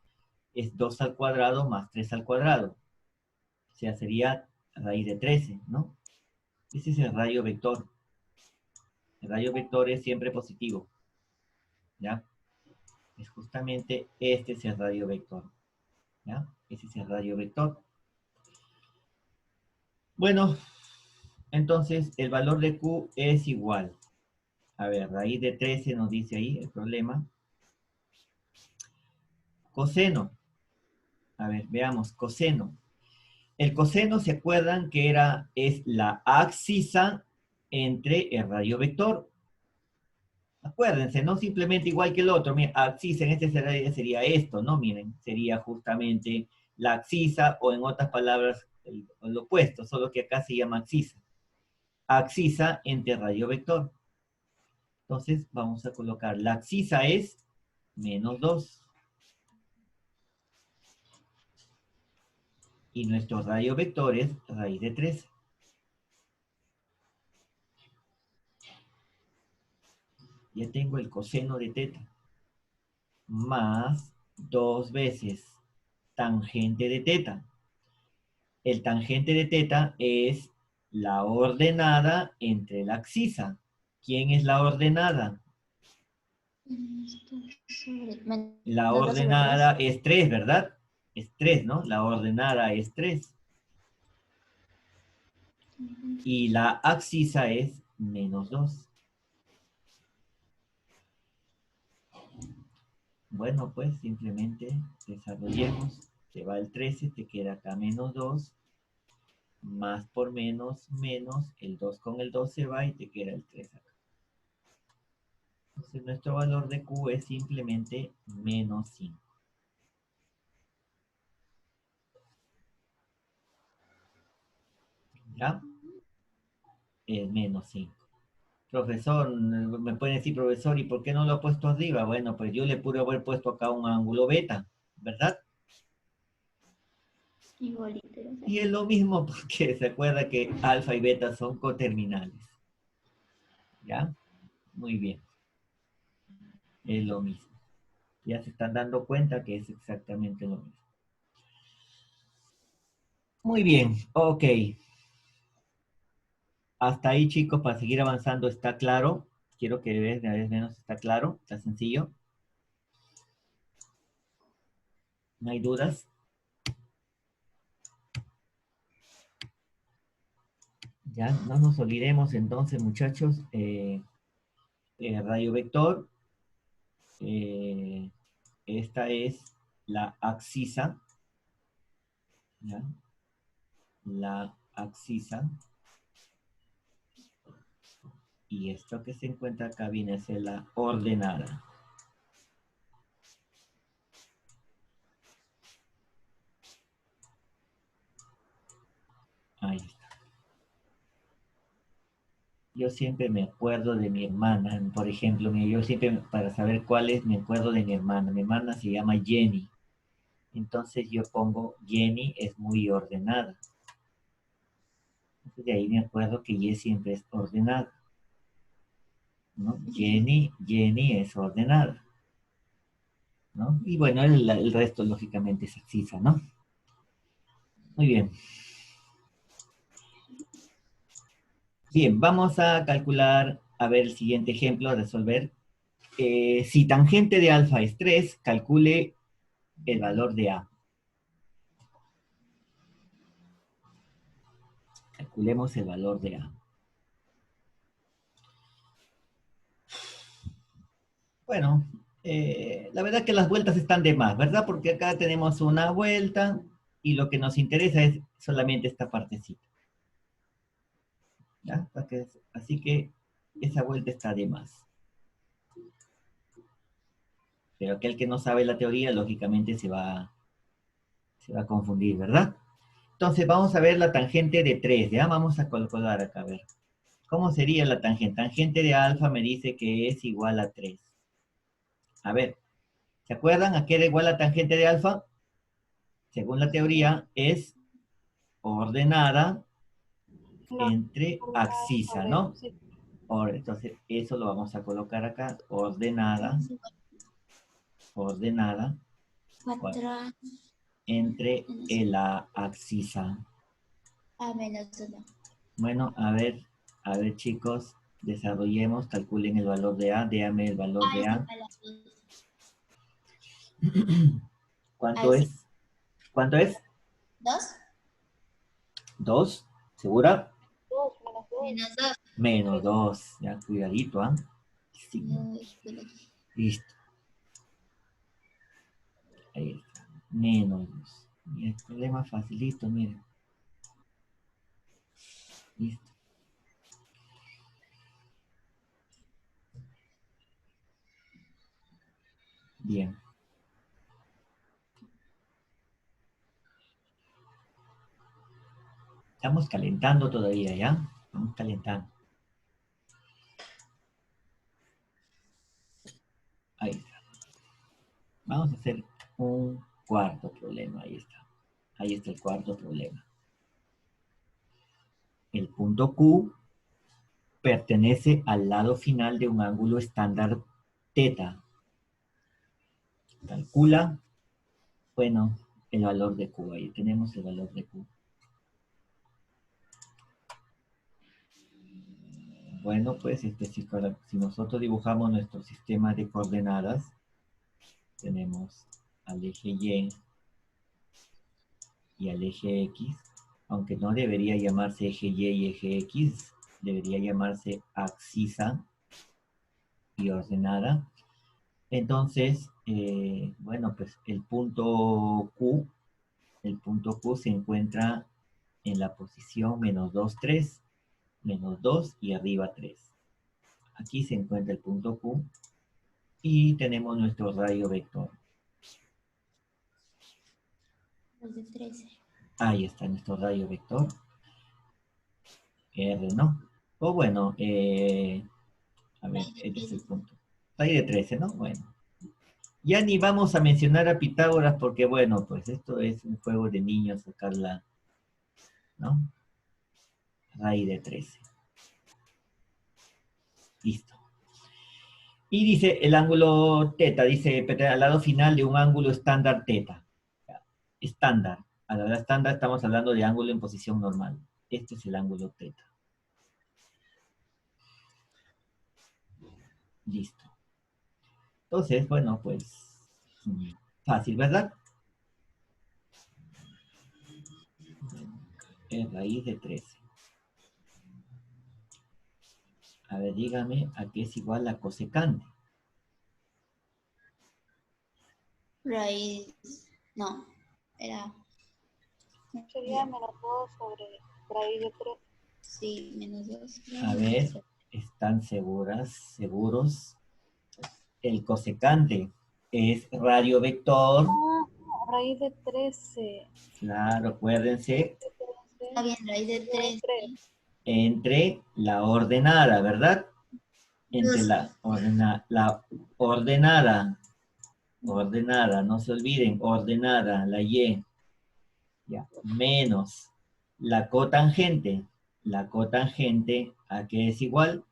es 2 al cuadrado más 3 al cuadrado. O sea, sería raíz de 13, ¿no? Ese es el radio vector. El radio vector es siempre positivo, ¿ya? Es justamente este es el radio vector, ¿ya? Ese es el radio vector. Bueno, entonces el valor de Q es igual. A ver, raíz de 13 nos dice ahí el problema. Coseno. A ver, veamos, coseno. El coseno, ¿se acuerdan que es la abscisa entre el radio vector? Acuérdense, no simplemente igual que el otro. Miren, abscisa en este sería esto, ¿no? Miren, sería justamente la abscisa, o en otras palabras, el opuesto, solo que acá se llama abscisa. Abscisa entre radio vector. Entonces, vamos a colocar, la abscisa es menos 2. Y nuestro radio vector es raíz de 13. Ya tengo el coseno de teta. Más 2 veces tangente de teta. El tangente de teta es la ordenada entre la abscisa. ¿Quién es la ordenada? La ordenada es 3, ¿verdad? Es 3, ¿no? La ordenada es 3. Y la abscisa es menos 2. Bueno, pues simplemente desarrollemos. Te va el 13, te queda acá menos 2. Más por menos, menos. El 2 con el 2 se va y te queda el 3 acá. Entonces nuestro valor de Q es simplemente menos 5. ¿Ya? Es menos 5. Profesor, me puede decir, profesor, ¿y por qué no lo ha puesto arriba? Bueno, pues yo le pude haber puesto acá un ángulo beta, ¿verdad? Igualito. Y es lo mismo porque se acuerda que alfa y beta son coterminales. ¿Ya? Muy bien. Es lo mismo. Ya se están dando cuenta que es exactamente lo mismo. Muy bien, ok. Hasta ahí, chicos, para seguir avanzando, ¿está claro? Quiero que vean, una vez menos está claro, está sencillo. ¿No hay dudas? Ya, no nos olvidemos entonces, muchachos, radio vector, eh, esta es la axisa, ¿ya? La axisa, y esto que se encuentra acá viene a ser la ordenada. Ahí está. Yo siempre me acuerdo de mi hermana, por ejemplo, yo siempre, para saber cuál es, me acuerdo de mi hermana se llama Jenny, entonces yo pongo Jenny es muy ordenada, entonces de ahí me acuerdo que Y siempre es ordenada, ¿no? Jenny es ordenada, ¿no? Y bueno, el resto lógicamente es axisa, ¿no? Muy bien. Bien, vamos a calcular, a ver el siguiente ejemplo, a resolver. Si tangente de alfa es 3, calcule el valor de A. Calculemos el valor de A. Bueno, la verdad que las vueltas están de más, ¿verdad? Porque acá tenemos una vuelta y lo que nos interesa es solamente esta partecita. ¿Ya? Así que esa vuelta está de más. Pero aquel que no sabe la teoría, lógicamente se va a confundir, ¿verdad? Entonces vamos a ver la tangente de 3, ¿ya? Vamos a calcular acá, a ver. ¿Cómo sería la tangente? Tangente de alfa me dice que es igual a 3. A ver, ¿se acuerdan a qué era igual la tangente de alfa? Según la teoría, es ordenada entre axisa, ¿no? Entonces, eso lo vamos a colocar acá, ordenada, Cuatro entre la axisa. a menos 1. Bueno, a ver, chicos, desarrollemos, calculen el valor de A, déame el valor de A. ¿Cuánto Ahí sí. es? ¿Cuánto es? 2 ¿2? ¿Segura? menos 2. Menos 2. Ya, cuidadito, ¿ah? Sí. Listo. Ahí está. Menos 2. Y el problema facilito, miren. Listo. Bien. Estamos calentando todavía, ¿ya? Estamos calentando. Ahí está. Vamos a hacer un cuarto problema. Ahí está. Ahí está el cuarto problema. El punto Q pertenece al lado final de un ángulo estándar teta. Calcula, bueno, el valor de Q. Ahí tenemos el valor de Q. Bueno, pues si nosotros dibujamos nuestro sistema de coordenadas, tenemos al eje y al eje X, aunque no debería llamarse eje Y y eje X, debería llamarse axisa y ordenada. Entonces, bueno, pues el punto Q se encuentra en la posición menos 2, 3, menos 2 y arriba 3. Aquí se encuentra el punto Q y tenemos nuestro radio vector. De 13. Ahí está nuestro radio vector. R, ¿no? O bueno, A ver, este es el punto. Raíz de 13, ¿no? Bueno. Ya ni vamos a mencionar a Pitágoras porque, bueno, pues esto es un juego de niños, sacarla, ¿no? Raíz de 13. Listo. Y dice el ángulo teta, dice al lado final de un ángulo estándar teta. Estándar. A la hora estándar estamos hablando de ángulo en posición normal. Este es el ángulo teta. Listo. Entonces, bueno, pues fácil, ¿verdad? Es raíz de 13. A ver, dígame a qué es igual la cosecante. Raíz. No, era. Sería menos 2 sobre raíz de 3. Sí, menos 2. A ver, ¿están seguras, seguros? El cosecante es radio vector. Ah, raíz de 13. Claro, acuérdense, Está bien, raíz de 3. entre la ordenada, ¿verdad? Entre la ordenada, no se olviden, ordenada, la Y, ya, menos la cotangente. La cotangente, ¿a qué es igual?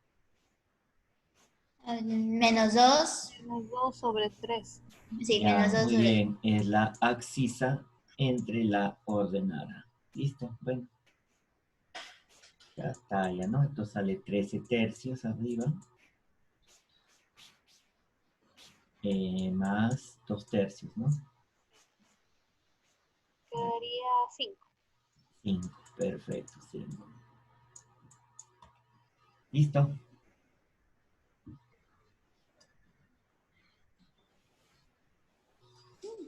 Menos 2. Menos 2 sobre 3. Sí, Ya, menos 2 muy sobre. bien, es la abscisa entre la ordenada. ¿Listo? Bueno. Ya está, ya, ¿no? Esto sale 13 tercios arriba. Más 2 tercios, ¿no? Quedaría 5. 5, perfecto, 5. ¿Listo?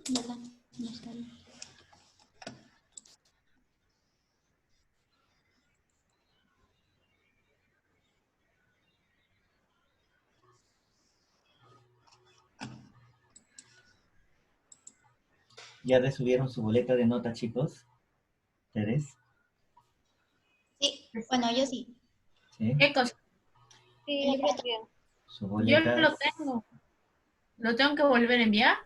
¿Verdad? No está bien. ¿Ya recibieron su boleta de nota, chicos? ¿Ustedes? Sí, bueno, yo sí. ¿Sí? ¿Qué cosa? Sí, El yo libro también. Sus Yo boletas. lo tengo. ¿Lo tengo que volver a enviar?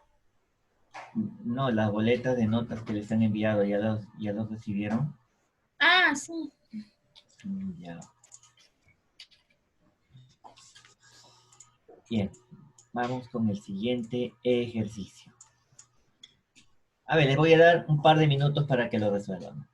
No, las boletas de notas que les han enviado, ¿ya los recibieron? Ah, sí. Ya. Bien, vamos con el siguiente ejercicio. A ver, les voy a dar un par de minutos para que lo resuelvan.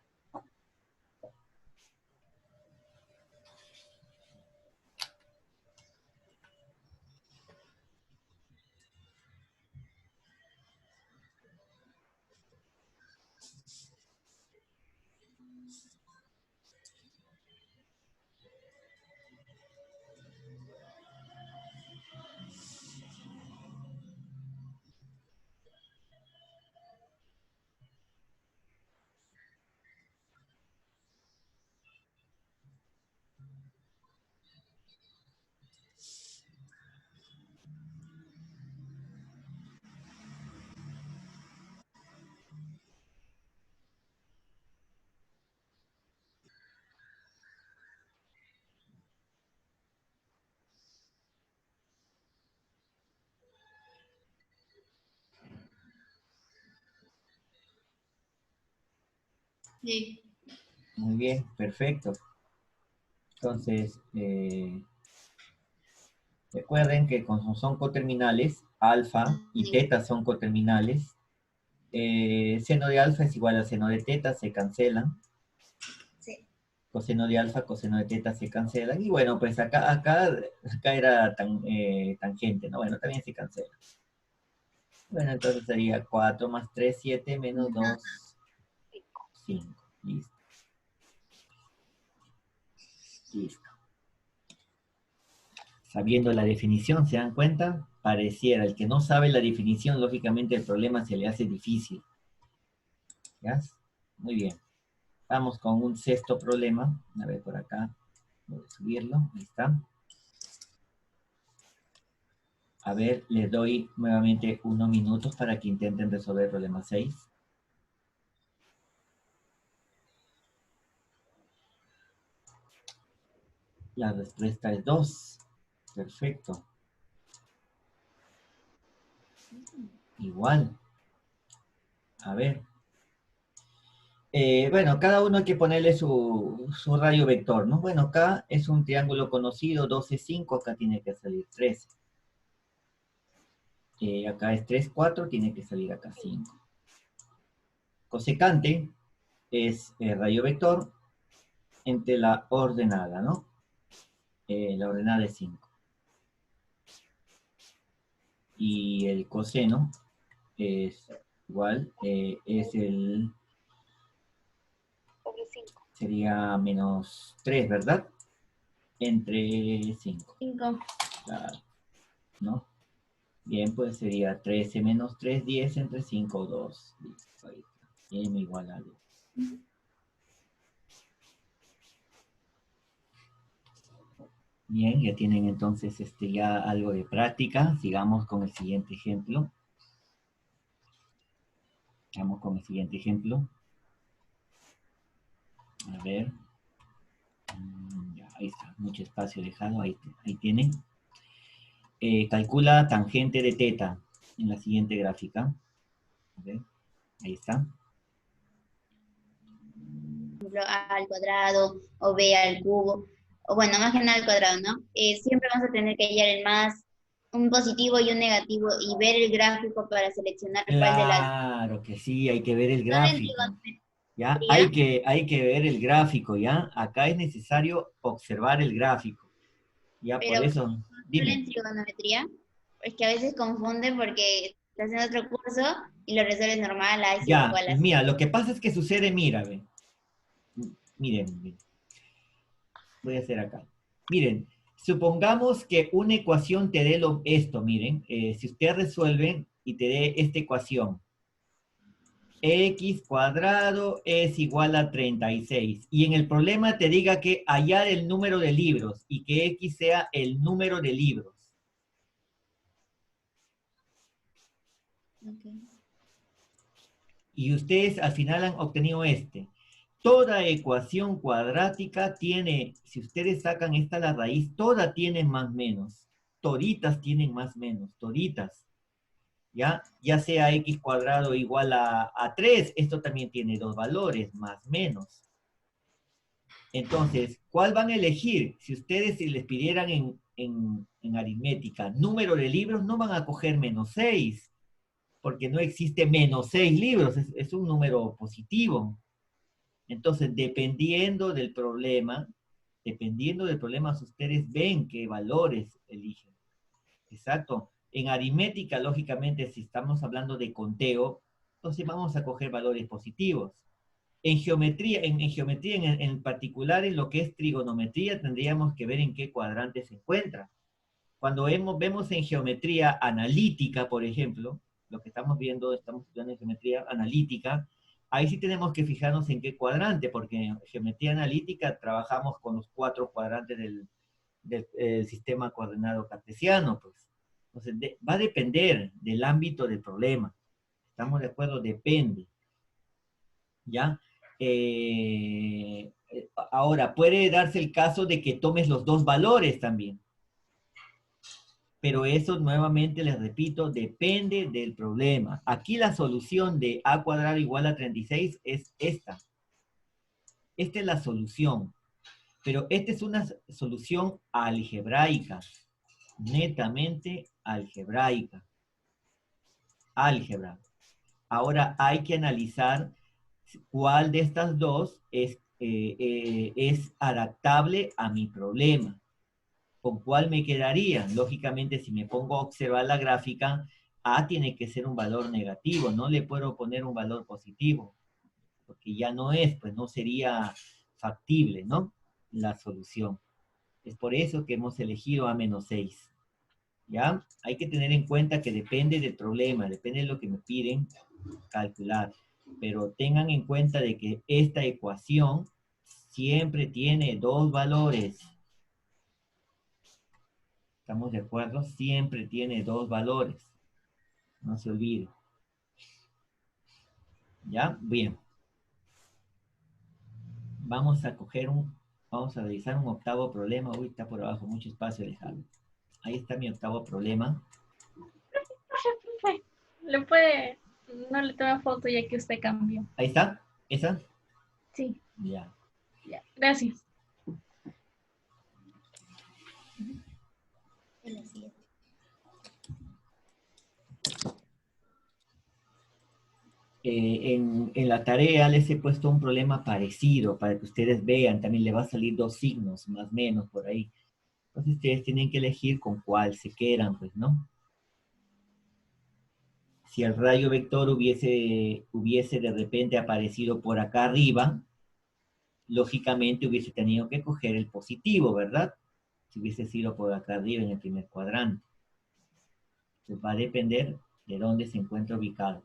Sí. Muy bien, perfecto. Entonces, recuerden que son coterminales, alfa y teta son coterminales. Seno de alfa es igual a seno de teta, se cancelan. Sí. Coseno de alfa, coseno de teta se cancelan. Y bueno, pues acá era tangente, ¿no? Bueno, también se cancela. Bueno, entonces sería 4 más 3, 7, menos 2, 5. Listo. Listo. Sabiendo la definición, ¿se dan cuenta? Pareciera, el que no sabe la definición, lógicamente el problema se le hace difícil. ¿Ya? Muy bien. Vamos con un sexto problema. A ver, por acá. Voy a subirlo. Ahí está. A ver, les doy nuevamente unos minutos para que intenten resolver el problema 6. La respuesta es 2. Perfecto. Igual. A ver. Bueno, cada uno hay que ponerle su radio vector, ¿no? Bueno, acá es un triángulo conocido, 12, 5, acá tiene que salir 13. Acá es 3, 4, tiene que salir acá 5. Cosecante es radio vector entre la ordenada, ¿no? La ordenada es 5. Y el coseno es igual, es el, Sobre 5. sería menos 3, ¿verdad? Entre 5, 5. claro, ¿no? Bien, pues sería 13 menos 3, 10 entre 5, 2. Listo, ahí está. M igual a 2. Bien, ya tienen entonces ya algo de práctica. Sigamos con el siguiente ejemplo. Vamos con el siguiente ejemplo. A ver. Ya, ahí está, mucho espacio dejado. Ahí tienen. Calcula tangente de teta en la siguiente gráfica. A ver, ahí está. A al cuadrado o b al cubo, o bueno, más que nada al cuadrado, ¿no? Siempre vamos a tener que hallar el más, un positivo y un negativo y ver el gráfico para seleccionar cuál de las... Claro que sí, hay que ver el Solo en gráfico. ¿Ya? trigonometría, Hay que ver el gráfico, ¿ya? Acá es necesario observar el gráfico. Ya, por pero eso, solo dime. en trigonometría, es que a veces confunden porque estás en otro curso y lo resuelves normal, a es Ya, igual a... mira, lo que pasa es que sucede, mira, ve. Miren, voy a hacer acá. Miren, supongamos que una ecuación te dé esto, miren, si usted resuelve y te dé esta ecuación, x cuadrado es igual a 36, y en el problema te diga que hallar el número de libros, y que x sea el número de libros. Okay. Y ustedes al final han obtenido este. Toda ecuación cuadrática tiene, si ustedes sacan esta la raíz, toda tiene más menos. Toditas tienen más menos, toditas. ¿Ya? Ya sea x cuadrado igual a 3, esto también tiene dos valores, más menos. Entonces, ¿cuál van a elegir? Si ustedes si les pidieran en aritmética número de libros, no van a coger menos 6, porque no existe menos 6 libros, es un número positivo. Entonces, dependiendo del problema, ustedes ven qué valores eligen. Exacto. En aritmética, lógicamente, si estamos hablando de conteo, entonces vamos a coger valores positivos. En geometría, en particular en lo que es trigonometría, tendríamos que ver en qué cuadrante se encuentra. Cuando vemos en geometría analítica, por ejemplo, lo que estamos estudiando en geometría analítica, ahí sí tenemos que fijarnos en qué cuadrante, porque en geometría analítica trabajamos con los 4 cuadrantes del sistema coordenado cartesiano, pues. Entonces, va a depender del ámbito del problema. ¿Estamos de acuerdo? Depende. ¿Ya? Ahora, puede darse el caso de que tomes los dos valores también. Pero eso nuevamente les repito, depende del problema. Aquí la solución de a cuadrado igual a 36 es esta. Esta es la solución. Pero esta es una solución algebraica, netamente algebraica. Álgebra. Ahora hay que analizar cuál de estas dos es adaptable a mi problema. ¿Con cuál me quedaría? Lógicamente, si me pongo a observar la gráfica, A tiene que ser un valor negativo, no le puedo poner un valor positivo, porque ya no es, pues no sería factible, ¿no? La solución. Es por eso que hemos elegido A-6. ¿Ya? Hay que tener en cuenta que depende del problema, depende de lo que me piden calcular. Pero tengan en cuenta de que esta ecuación siempre tiene dos valores. ¿Estamos de acuerdo? Siempre tiene dos valores. No se olvide. ¿Ya? Bien. Vamos a realizar un octavo problema. Uy, está por abajo, mucho espacio dejado. Ahí está mi octavo problema. Profe, le puede, no le toma foto ya que usted cambió. Ahí está, esa. Sí, Ya. ya, gracias. En la tarea les he puesto un problema parecido para que ustedes vean, también le va a salir 2 signos, más o menos, por ahí. Entonces ustedes tienen que elegir con cuál se quedan, pues, ¿no? Si el rayo vector hubiese de repente aparecido por acá arriba, lógicamente hubiese tenido que coger el positivo, ¿verdad? Si hubiese sido por acá arriba en el primer cuadrante. Pues va a depender de dónde se encuentra ubicado.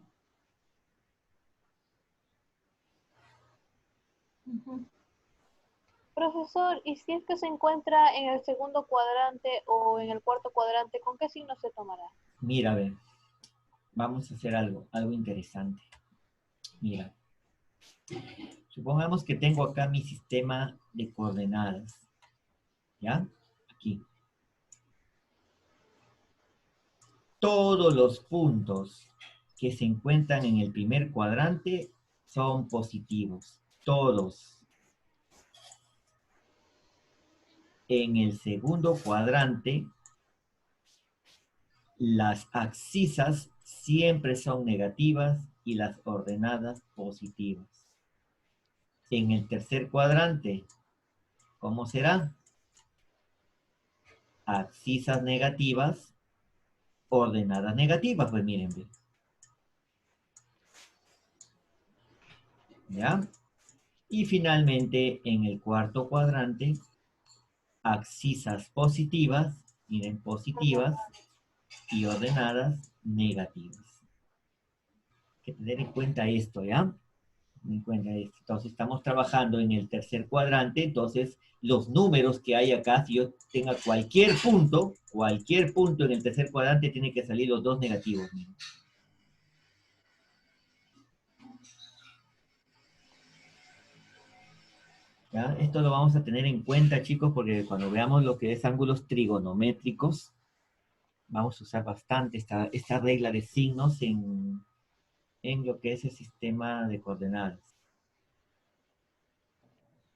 Profesor, ¿y si es que se encuentra en el segundo cuadrante o en el cuarto cuadrante, con qué signo se tomará? Mira, a ver, vamos a hacer algo interesante. Mira, supongamos que tengo acá mi sistema de coordenadas, ¿ya? Aquí. Todos los puntos que se encuentran en el primer cuadrante son positivos, todos. En el segundo cuadrante, las abscisas siempre son negativas y las ordenadas positivas. En el tercer cuadrante, ¿cómo será? Abscisas negativas, ordenadas negativas, pues miren. ¿Ya? Y finalmente, en el cuarto cuadrante, abscisas positivas, miren, positivas, y ordenadas negativas. Hay que tener en cuenta esto, ¿ya? En cuenta esto. Entonces estamos trabajando en el tercer cuadrante, entonces los números que hay acá, si yo tenga cualquier punto en el tercer cuadrante, tiene que salir los 2 negativos. Miren. ¿Ya? Esto lo vamos a tener en cuenta, chicos, porque cuando veamos lo que es ángulos trigonométricos, vamos a usar bastante esta regla de signos en lo que es el sistema de coordenadas.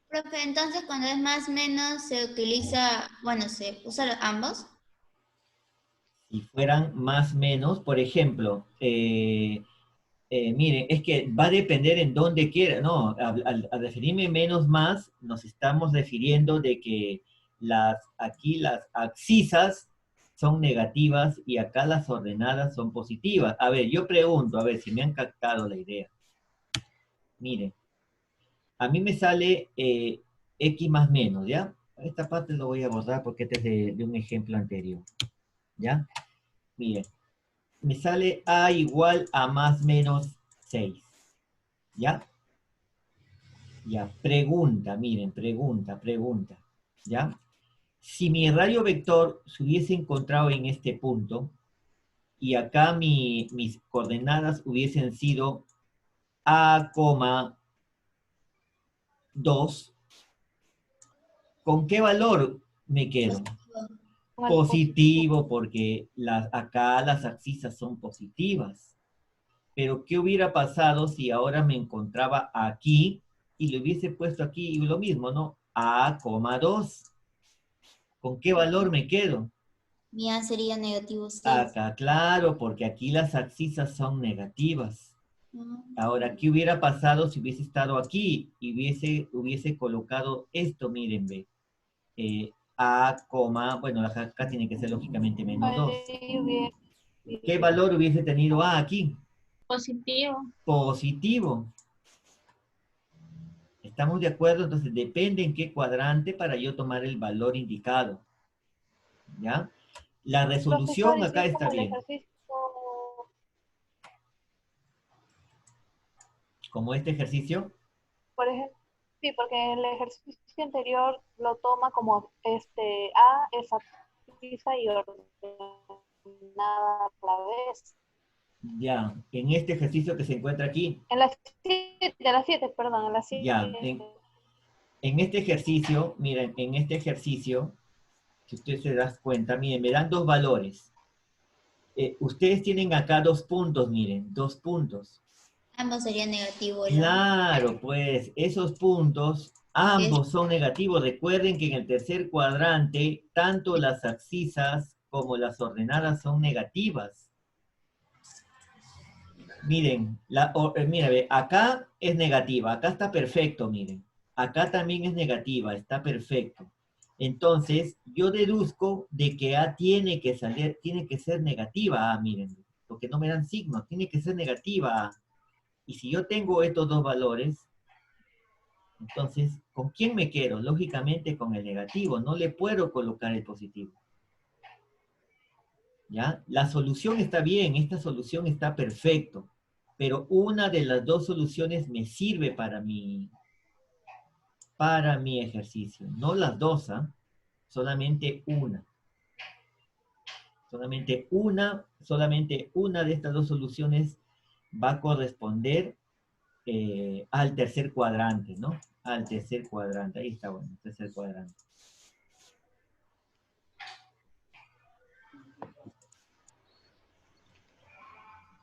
Profe, entonces cuando es más menos se utiliza, bueno, se usan ambos. Si fueran más menos, por ejemplo, miren, es que va a depender en dónde quiera, ¿no? Al referirme menos más, nos estamos refiriendo de que aquí las abscisas son negativas y acá las ordenadas son positivas. A ver, yo pregunto, a ver si me han captado la idea. Miren, a mí me sale X más menos, ¿ya? Esta parte lo voy a borrar porque este es de un ejemplo anterior, ¿ya? Miren, me sale A igual a más menos 6, ¿ya? Ya, pregunta, miren, pregunta, ¿ya? Si mi radio vector se hubiese encontrado en este punto y acá mis coordenadas hubiesen sido A, 2, ¿con qué valor me quedo? Positivo, porque acá las abscisas son positivas. Pero, ¿qué hubiera pasado si ahora me encontraba aquí y le hubiese puesto aquí lo mismo, ¿no? A, 2. ¿Con qué valor me quedo? Mi A sería negativo 6. Acá, claro, porque aquí las abscisas son negativas. Ahora, ¿qué hubiera pasado si hubiese estado aquí y hubiese colocado esto? Miren, ve. A, bueno, acá tiene que ser lógicamente menos 2. ¿Qué valor hubiese tenido A aquí? Positivo. Positivo. ¿Estamos de acuerdo? Entonces depende en qué cuadrante para yo tomar el valor indicado. ¿Ya? La resolución acá está bien. ¿Como este ejercicio? Por ejemplo, sí, porque el ejercicio anterior lo toma como A es abscisa y ordenada a la vez. Ya, en este ejercicio que se encuentra aquí. En las 7, perdón, en las 7. Ya, en este ejercicio, miren, en este ejercicio, Si usted se da cuenta, miren, me dan dos valores. Ustedes tienen acá 2 puntos, miren, 2 puntos. Ambos serían negativos. Claro, pues esos puntos, ambos son negativos. Recuerden que en el tercer cuadrante, tanto las abscisas como las ordenadas son negativas. Miren, mira, ve, acá es negativa, acá está perfecto, miren. Acá también es negativa, está perfecto. Entonces, yo deduzco de que A tiene que ser negativa A, miren, porque no me dan signos, tiene que ser negativa A. Y si yo tengo estos dos valores, entonces, ¿con quién me quedo? Lógicamente con el negativo, no le puedo colocar el positivo. ¿Ya? La solución está bien, esta solución está perfecto, pero una de las dos soluciones me sirve para mi ejercicio. No las dos, ¿ah? Solamente una. Solamente una de estas dos soluciones va a corresponder al tercer cuadrante, ¿no? Al tercer cuadrante, ahí está, bueno, tercer cuadrante.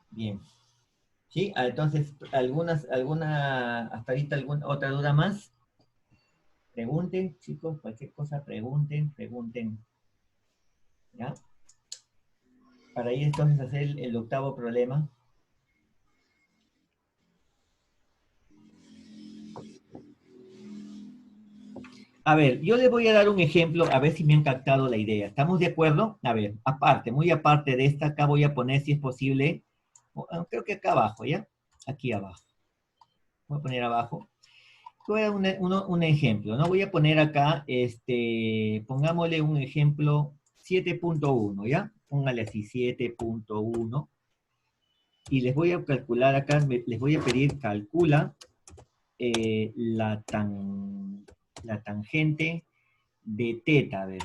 Bien. ¿Sí? Entonces, hasta ahorita alguna otra duda más? Pregunten, chicos, cualquier cosa, pregunten. ¿Ya? Para ir entonces a hacer el octavo problema. A ver, yo les voy a dar un ejemplo, a ver si me han captado la idea. ¿Estamos de acuerdo? A ver, muy aparte de esta, acá voy a poner, si es posible, creo que acá abajo, ¿ya? Aquí abajo. Voy a poner abajo. Voy a dar un ejemplo, ¿no? Voy a poner acá, pongámosle un ejemplo 7.1, ¿ya? Póngale así, 7.1. Y les voy a calcular acá, les voy a pedir, calcula la tangente de teta, a ver.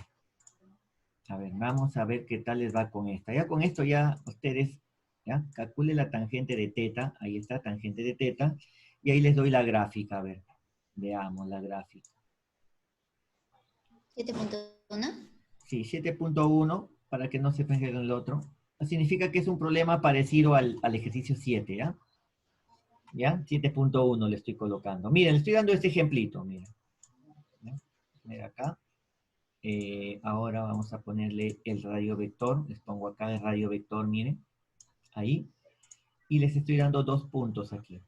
A ver, vamos a ver qué tal les va con esta. Ya con esto ya ustedes, ¿ya? Calcule la tangente de teta, ahí está, tangente de teta, y ahí les doy la gráfica, a ver. Veamos la gráfica. 7.1. Sí, 7.1, para que no se fijen en el otro. Significa que es un problema parecido al ejercicio 7, ¿ya? ¿Ya? 7.1 le estoy colocando. Miren, le estoy dando este ejemplito, miren. ¿Ya? Mira acá. Ahora vamos a ponerle el radio vector. Les pongo acá el radio vector, miren. Ahí. Y les estoy dando 2 puntos aquí.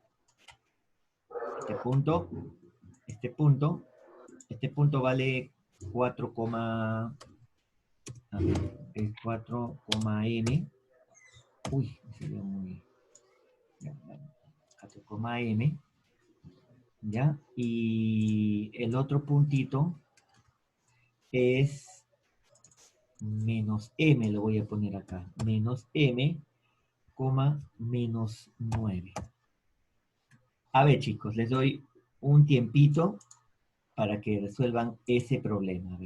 Este punto vale 4, es 4, m. Uy, sería muy... 4, m. ¿Ya? Y el otro puntito es menos m, lo voy a poner acá. Menos m, menos 9. A ver, chicos, les doy un tiempito para que resuelvan ese problema.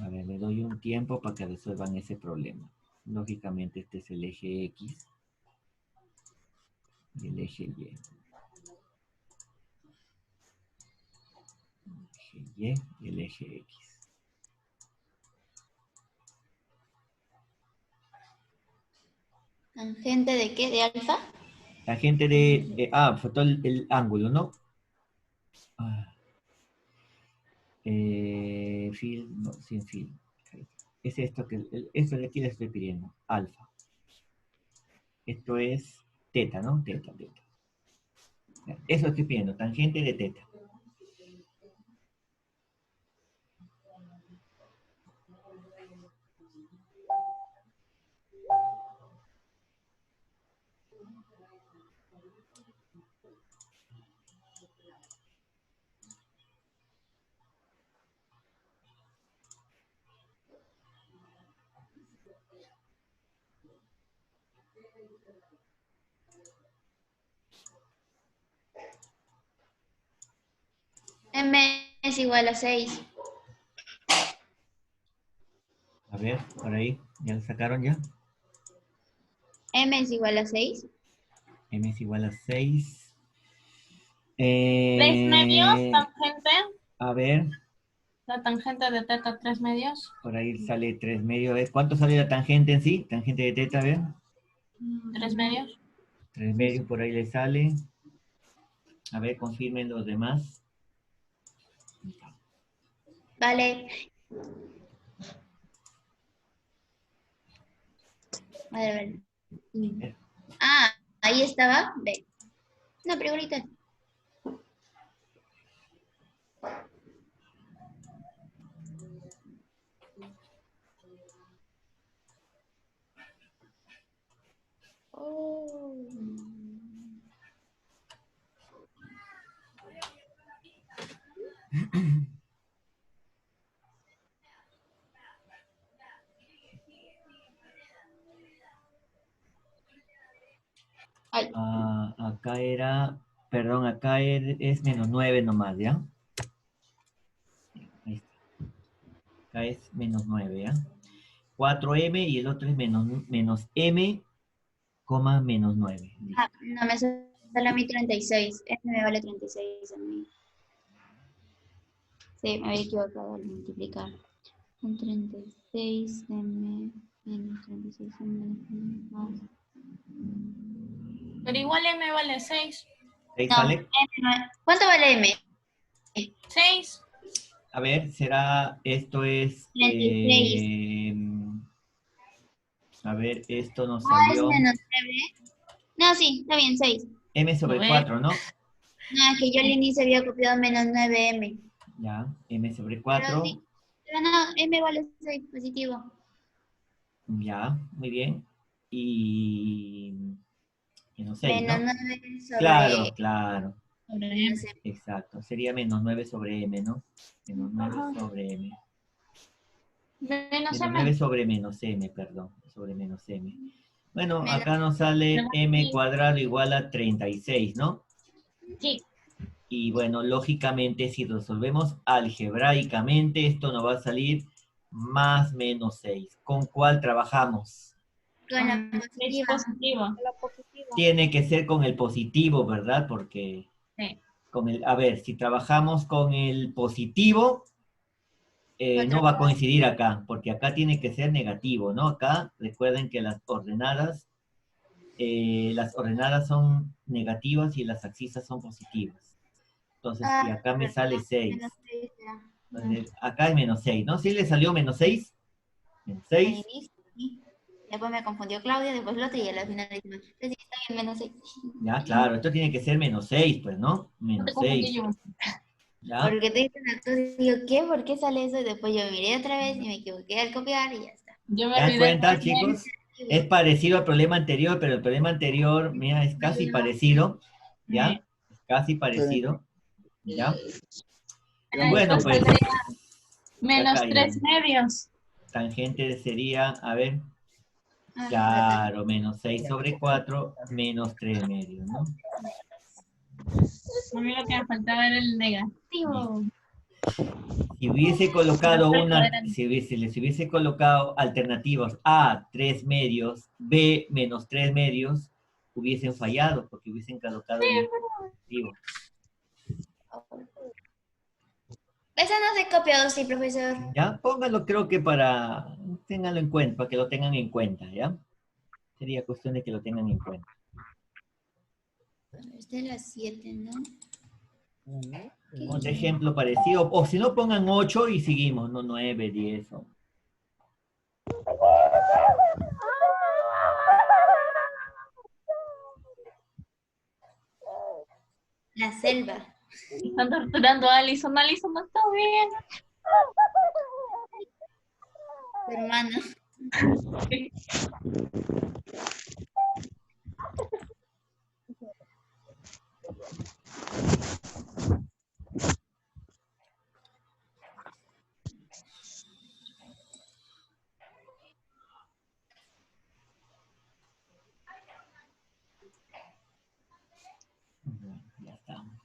A ver, le doy un tiempo para que resuelvan ese problema. Lógicamente, este es el eje X y el eje Y. El eje Y y el eje X. ¿Tangente de qué? ¿De alfa? Tangente faltó el ángulo, ¿no? No, sin fil. Es esto esto de aquí les estoy pidiendo, alfa. Esto es teta, ¿no? Teta. Eso estoy pidiendo, tangente de teta. M es igual a 6. A ver, por ahí, ¿ya lo sacaron ya? M es igual a 6. M es igual a 6. ¿3 medios, tangente? A ver, La tangente de teta, 3 medios. por ahí sale 3 medios. ¿Cuánto sale la tangente en sí? Tangente de teta, a ver. 3 medios. 3 medios por ahí le sale. A ver, confirmen los demás. Vale. Vale, vale. Ah, ahí estaba. Ve. No, pero ahorita. Oh. Ay, Acá era, perdón, acá es menos 9 nomás, ¿ya? Ahí está. Acá es menos 9, ¿ya? 4m y el otro es menos m, coma menos 9. Listo. no me sale a mí 36. Me vale 36 a mí. Sí, me había equivocado al multiplicar. Son 36 m menos 36 m más. Pero igual M vale 6. ¿6 No, sale? M no es. ¿Cuánto vale M? 6. A ver, será, esto es, 36. a ver, esto nos Ah, es salió menos 9. No, sí, está bien, 6. m sobre 4, ¿no? No, es que yo al inicio había copiado menos 9m. Ya, m sobre Pero 4, sí. Pero no, M vale 6, positivo. ya, muy bien. Y menos 6, Menos ¿no? 9 Claro, sobre claro, menos M. exacto. Sería menos 9 sobre m, ¿no? Menos 9 Ajá. sobre m. Menos Menos 9 M. sobre menos m, perdón, sobre menos m. Bueno, Menos acá nos sale m cuadrado igual a 36, ¿no? Sí. Y bueno, lógicamente, si resolvemos algebraicamente, esto nos va a salir más menos 6. ¿Con cuál trabajamos? con la 6 positiva. positivo. La positiva. Tiene que ser con el positivo, ¿verdad? Porque Sí. a ver, si trabajamos con el positivo, no Otra va a cosa. coincidir acá, porque acá tiene que ser negativo, ¿no? Acá recuerden que las ordenadas son negativas y las abscisas son positivas. Entonces, y acá me sale 6. Menos 6 ya. Entonces, acá es menos 6, ¿no? ¿Sí le salió menos 6? Menos Al 6. inicio, sí. Después me confundió Claudia, después lo otro y al final dije, sí, está bien, menos 6. Ya, claro, esto tiene que ser menos 6, pues, ¿no? No te Menos confundí 6. yo. ¿Ya? Porque te dicen las cosas y digo, ¿qué? ¿Por qué sale eso? Y después yo miré otra vez y me equivoqué al copiar y ya está. Yo me ¿Se dan olvidé. cuenta, chicos? Es parecido al problema anterior, pero el problema anterior, mira, es casi parecido, ¿ya? Es casi parecido, ¿ya? Y bueno, Entonces pues, saldría ya menos 3 caían. medios. Tangente sería, a ver, Ah, claro, menos 6 sobre 4, menos 3 medios, ¿no? A mí lo que me faltaba era el negativo. Si hubiese colocado les hubiese colocado alternativas A, 3 medios, B, menos 3 medios, hubiesen fallado porque hubiesen colocado el negativo. Eso no se copiado, sí, profesor. ¿Ya? Pónganlo, creo que ténganlo en cuenta, para que lo tengan en cuenta, ¿ya? Sería cuestión de que lo tengan en cuenta. Es de las 7, ¿no? Otro ejemplo parecido, o si no pongan 8 y seguimos, no 9, 10. La selva. Están torturando a Alison. Alison, no está bien. Tu hermano. Ya estamos.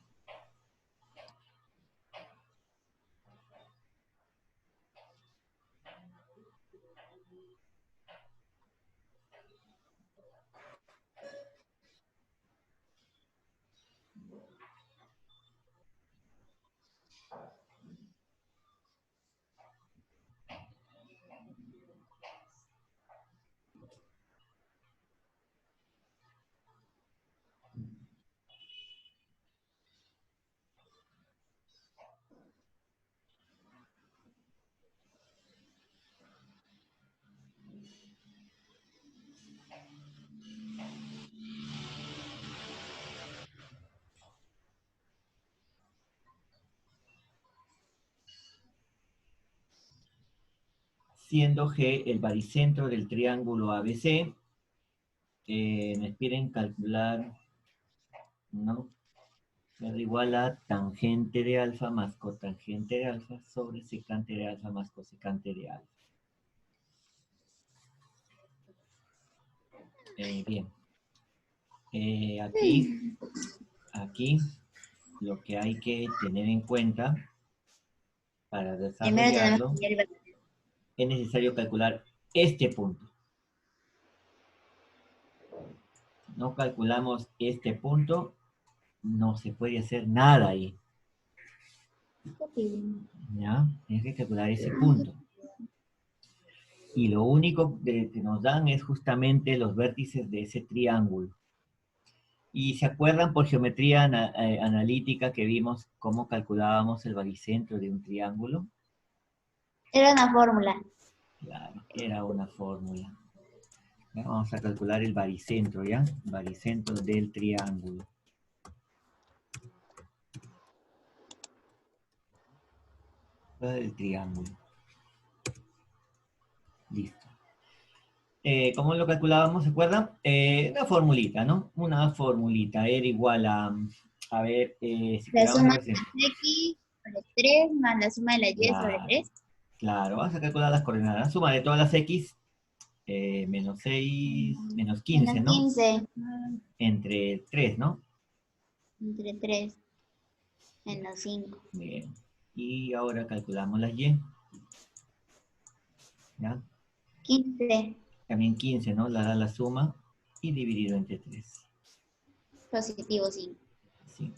siendo G el baricentro del triángulo ABC. Me piden calcular, ¿no? Es igual a tangente de alfa más cotangente de alfa sobre secante de alfa más cosecante de alfa. Bien. Aquí, lo que hay que tener en cuenta para Primero tenemos desarrollarlo, que hallar el es necesario calcular este punto. No calculamos este punto, no se puede hacer nada ahí. ¿Ya? Tienes que calcular ese punto. Y lo único que nos dan es justamente los vértices de ese triángulo. Y se acuerdan por geometría analítica que vimos cómo calculábamos el baricentro de un triángulo. Era una fórmula. Claro, era una fórmula. Ya, vamos a calcular el baricentro, ¿ya? Baricentro del triángulo. Del triángulo. Listo. ¿Cómo lo calculábamos? ¿Se acuerdan? Una formulita, ¿no? Una formulita. Era igual a ver, si La queríamos suma ver de x sobre 3 más la suma de la y sobre Claro, 3. claro, vamos a calcular las coordenadas. Suma de todas las x, menos 6, menos 15, Menos ¿no? 15 Entre 3, ¿no? entre 3 menos 5. Bien. Y ahora calculamos las y. ¿Ya? 15 También 15, ¿no? La da la suma y dividido entre 3. positivo 5. Sí.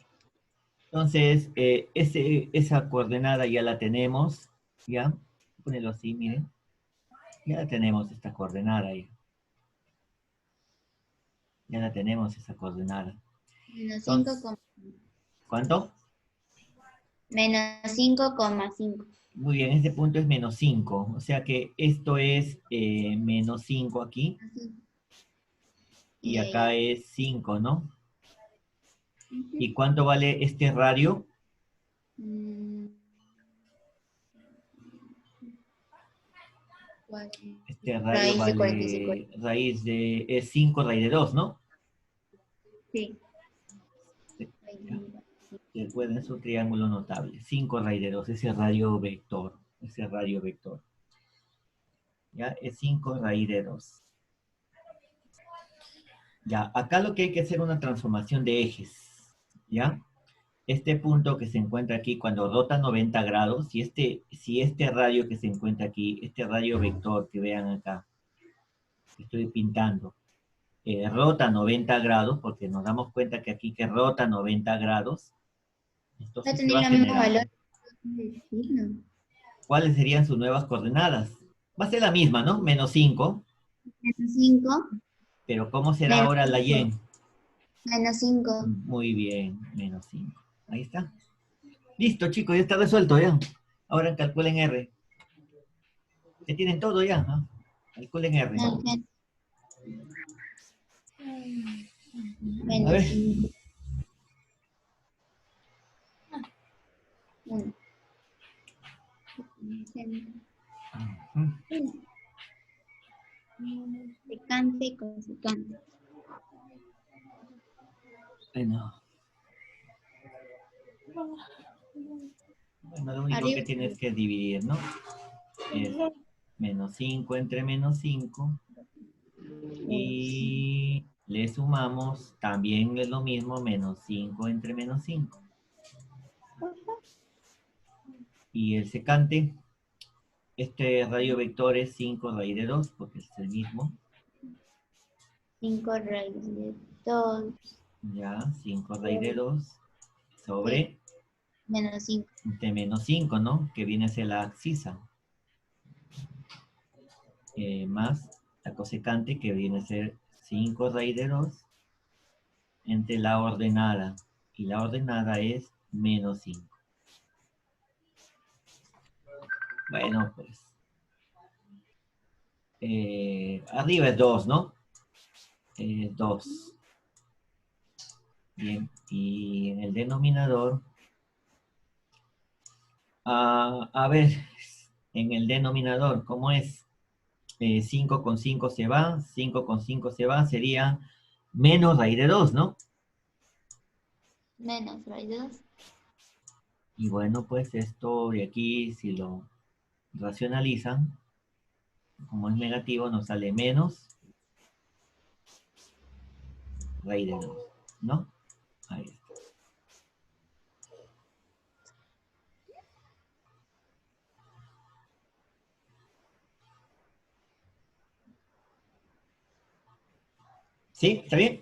Entonces, esa coordenada ya la tenemos, ¿ya? Ponelo así, miren. Ya la tenemos esta coordenada ahí. Ya la tenemos esa coordenada. Menos Entonces, 5, ¿cuánto? menos 5,5. Muy bien, este punto es menos 5. O sea que esto es menos 5 aquí. Y acá es 5, ¿no? ¿Y cuánto vale este radio? Este radio Raíz de vale 45. raíz de, es 5 raíz de 2, ¿no? Sí. Recuerden, es un triángulo notable. 5 raíz de 2, ese radio vector. Ese radio vector. ¿Ya? Es 5 raíz de 2. Ya, acá lo que hay que hacer es una transformación de ejes. ¿Ya? Este punto que se encuentra aquí, cuando rota 90 grados, si este radio que se encuentra aquí, este radio vector que vean acá, que estoy pintando, rota 90 grados, porque nos damos cuenta que aquí que rota 90 grados, Va a entonces se tener va los mismos generando. valores. ¿Cuáles serían sus nuevas coordenadas? Va a ser la misma, ¿no? Menos 5, Menos 5. pero ¿cómo será Menos ahora la 5. y? Menos 5. Muy bien, menos 5. Ahí está. Listo, chicos, ya está resuelto ya. Ahora calculen R. Ya tienen todo ya, ¿no? Calculen R. A Menos ver. 5. 1. Secante y cosecante. Bueno, lo único Arriba. que tienes que dividir, ¿no? Es menos 5 entre menos 5. Y le sumamos, también es lo mismo, menos 5 entre menos 5. Y el secante, este radio vector es 5 raíz de 2, porque es el mismo. 5 raíz de 2. Ya, 5 raíz de 2 sobre Menos 5. de menos 5, ¿no? Que viene a ser la abscisa. Más la cosecante, que viene a ser 5 raíz de 2 entre la ordenada. Y la ordenada es menos 5. Bueno, pues. Arriba es 2, ¿no? 2. Bien, y en el denominador, a ver, en el denominador, ¿cómo es? 5 con 5 se va, 5 con 5 se va, sería menos raíz de 2, ¿no? Menos raíz de 2. Y bueno, pues esto de aquí, si lo racionalizan, como es negativo, nos sale menos raíz de 2, ¿no? Ahí está. ¿Sí? ¿Está bien?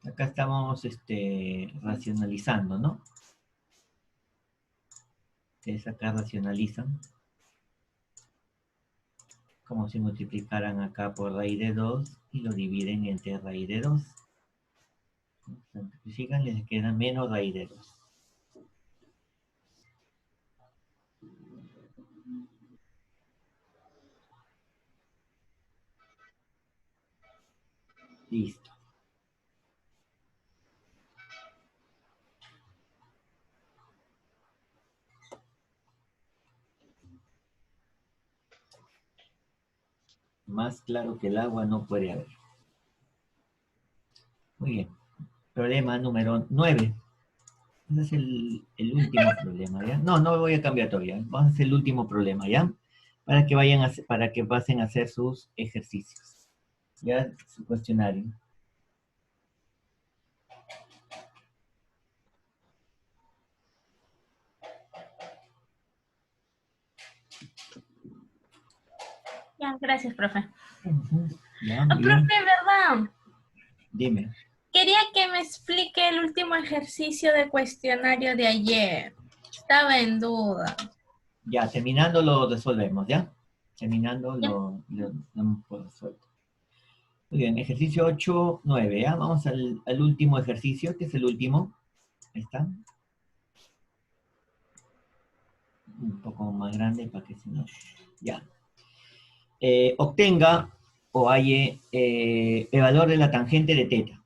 Acá estamos racionalizando, ¿no? Ustedes acá racionalizan como si multiplicaran acá por raíz de 2 y lo dividen entre raíz de 2. Simplifican, les queda menos raíz de 2. Listo. Más claro que el agua no puede haber. Muy bien. Problema número 9. Ese es el último problema, ¿ya? No, no voy a cambiar todavía. Vamos a hacer el último problema, ¿ya? Para que pasen a hacer sus ejercicios. ¿Ya? Su cuestionario. Ya, gracias, profe. Ya, muy bien. Profe, ¿verdad? Dime. Quería que me explique el último ejercicio de cuestionario de ayer. Estaba en duda. Ya, terminando lo resolvemos, ¿ya? Terminando Ya. lo damos por resuelto. Muy bien, ejercicio 8, 9, ¿ya? Vamos al último ejercicio, que es el último. Ahí está. Un poco más grande para que se nos... Ya. Obtenga o halle el valor de la tangente de teta.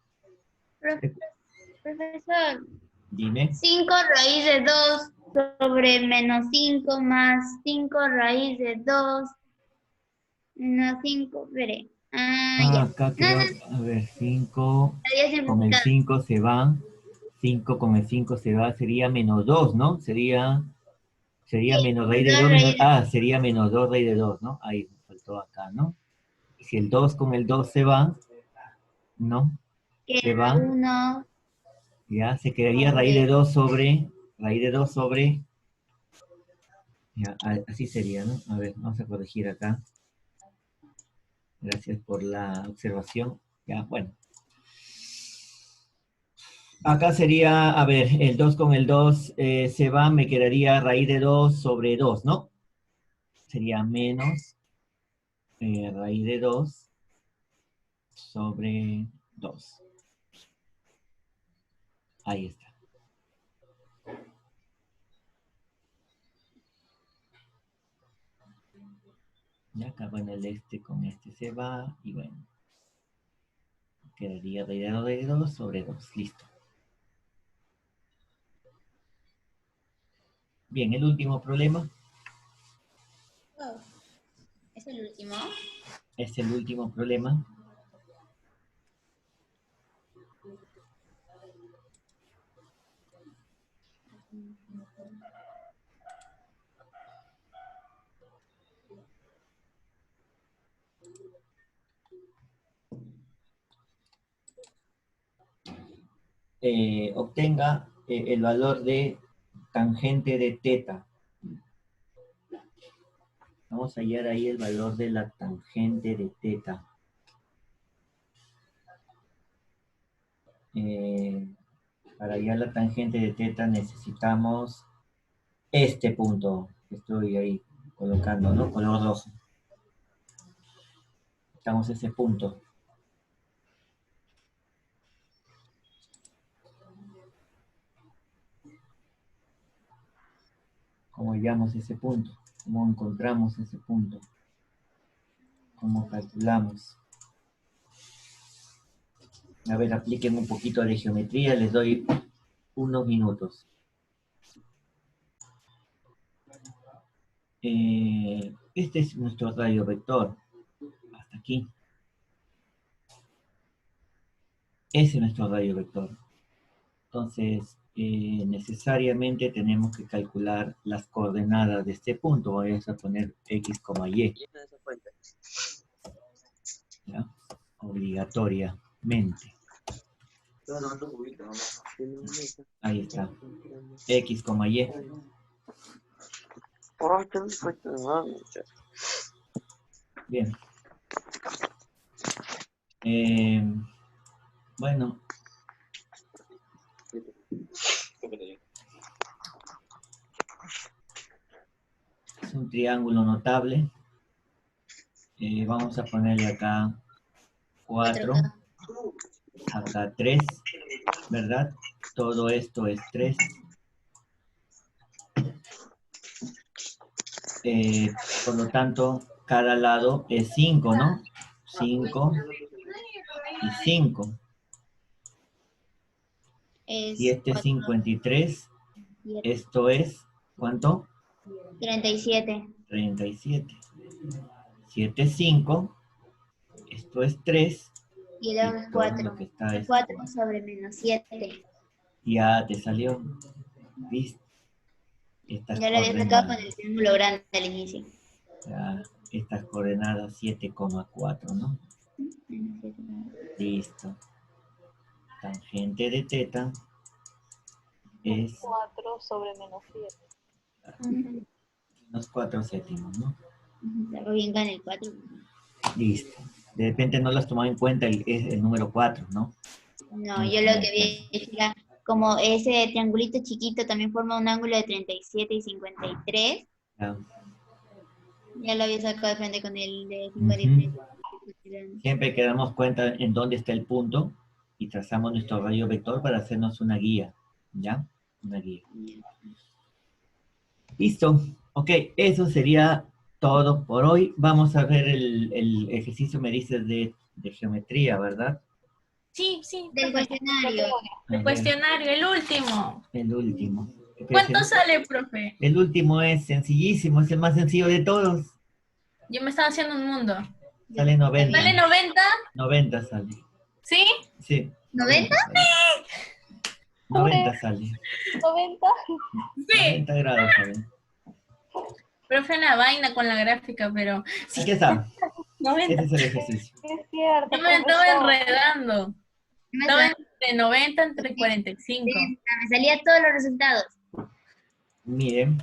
Profesor, Dime. 5 raíz de 2 sobre menos 5 más 5 raíz de 2 menos 5, veré. Ya. Acá No, creo, no, a ver, 5 había con el simplificado. 5 se va. 5 con el 5 se va, sería menos 2, ¿no? Sería menos raíz de 2, sería menos 2 raíz de 2, ¿no? Ahí me faltó acá, ¿no? Y si el 2 con el 2 se va, ¿no? Se Queda va, 1 ya, se quedaría raíz de 2 sobre, ya, así sería, ¿no? A ver, vamos a corregir acá. Gracias por la observación. Ya, bueno. Acá sería, a ver, el 2 con el 2 se va, me quedaría raíz de 2 sobre 2, ¿no? Sería menos raíz de 2 sobre 2. Ahí está. Ya acá, bueno, el con este se va, y bueno. Quedaría raíz de 2 sobre 2. Listo. Bien, el último problema. Oh, ¿es el último? Es el último problema. Obtenga el valor de tangente de teta. Vamos a hallar ahí el valor de la tangente de teta. Para hallar la tangente de teta necesitamos este punto que estoy ahí colocando, ¿no? Color rojo. Necesitamos ese punto. ¿Cómo hallamos ese punto? ¿Cómo encontramos ese punto? ¿Cómo calculamos? A ver, apliquen un poquito de geometría, les doy unos minutos. Este es nuestro radio vector. Hasta aquí. Ese es nuestro radio vector. Entonces, necesariamente tenemos que calcular las coordenadas de este punto. Voy a poner X, Y. ¿Ya? Obligatoriamente. Ahí está. X, Y. Bien. Bueno. Es un triángulo notable. Vamos a ponerle acá 4. Acá 3. ¿Verdad? Todo esto es 3. Por lo tanto, cada lado es 5, ¿no? 5 y 5. Y este es 53. Esto es, ¿cuánto? 37. 37. 7 es 5. Esto es 3. Y luego es 4. 4 sobre menos 7. Ya te salió. ¿Viste? Ya lo había sacado con el triángulo grande al inicio. Ya, estas coordenadas 7,4, ¿no? Listo. Tangente de teta es 4 sobre menos 7. menos 4 séptimos, ¿no? Salgo bien con el 4. Listo. De repente no lo has tomado en cuenta el número 4, ¿no? No, yo lo que vi era como ese triangulito chiquito también forma un ángulo de 37 y 53. Ya. Ya lo había sacado de frente con el de 53. Siempre que damos cuenta en dónde está el punto y trazamos nuestro radio vector para hacernos una guía, ¿ya? Una guía. Listo. Ok, eso sería todo por hoy. Vamos a ver el ejercicio, me dices, de geometría, ¿verdad? Sí, sí. Del cuestionario. El cuestionario, el último. El último. ¿Cuánto sale, profe? El último es sencillísimo, es el más sencillo de todos. Yo me estaba haciendo un mundo. Sale 90. ¿Sale 90? 90 sale. ¿Sí? Sí. ¿90? 90 sale. 90. Sí. 90 grados sale. Profe, la vaina con la gráfica, pero... Sí. Aquí está. 90. Ese es el ejercicio. Es cierto. Yo me estaba profesor. enredando. Estaba entre 90 entre 45. Me salían todos los resultados. Miren.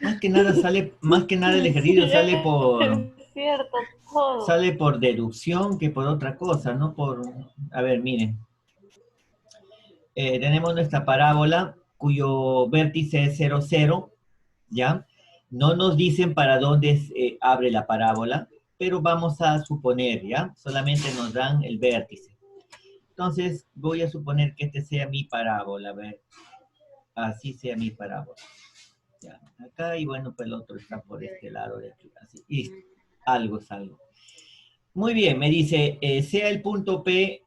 Más que nada el ejercicio sale por... Es cierto, todo. Sale por deducción que por otra cosa, no por... A ver, miren. Tenemos nuestra parábola cuyo vértice es 0, 0, ¿ya? No nos dicen para dónde abre la parábola, pero vamos a suponer, ¿ya? Solamente nos dan el vértice. Entonces, voy a suponer que este sea mi parábola, a ver. Así sea mi parábola. Ya, acá y bueno, pues el otro está por este lado de aquí. Así, listo. Algo es algo. Muy bien, me dice, sea el punto P,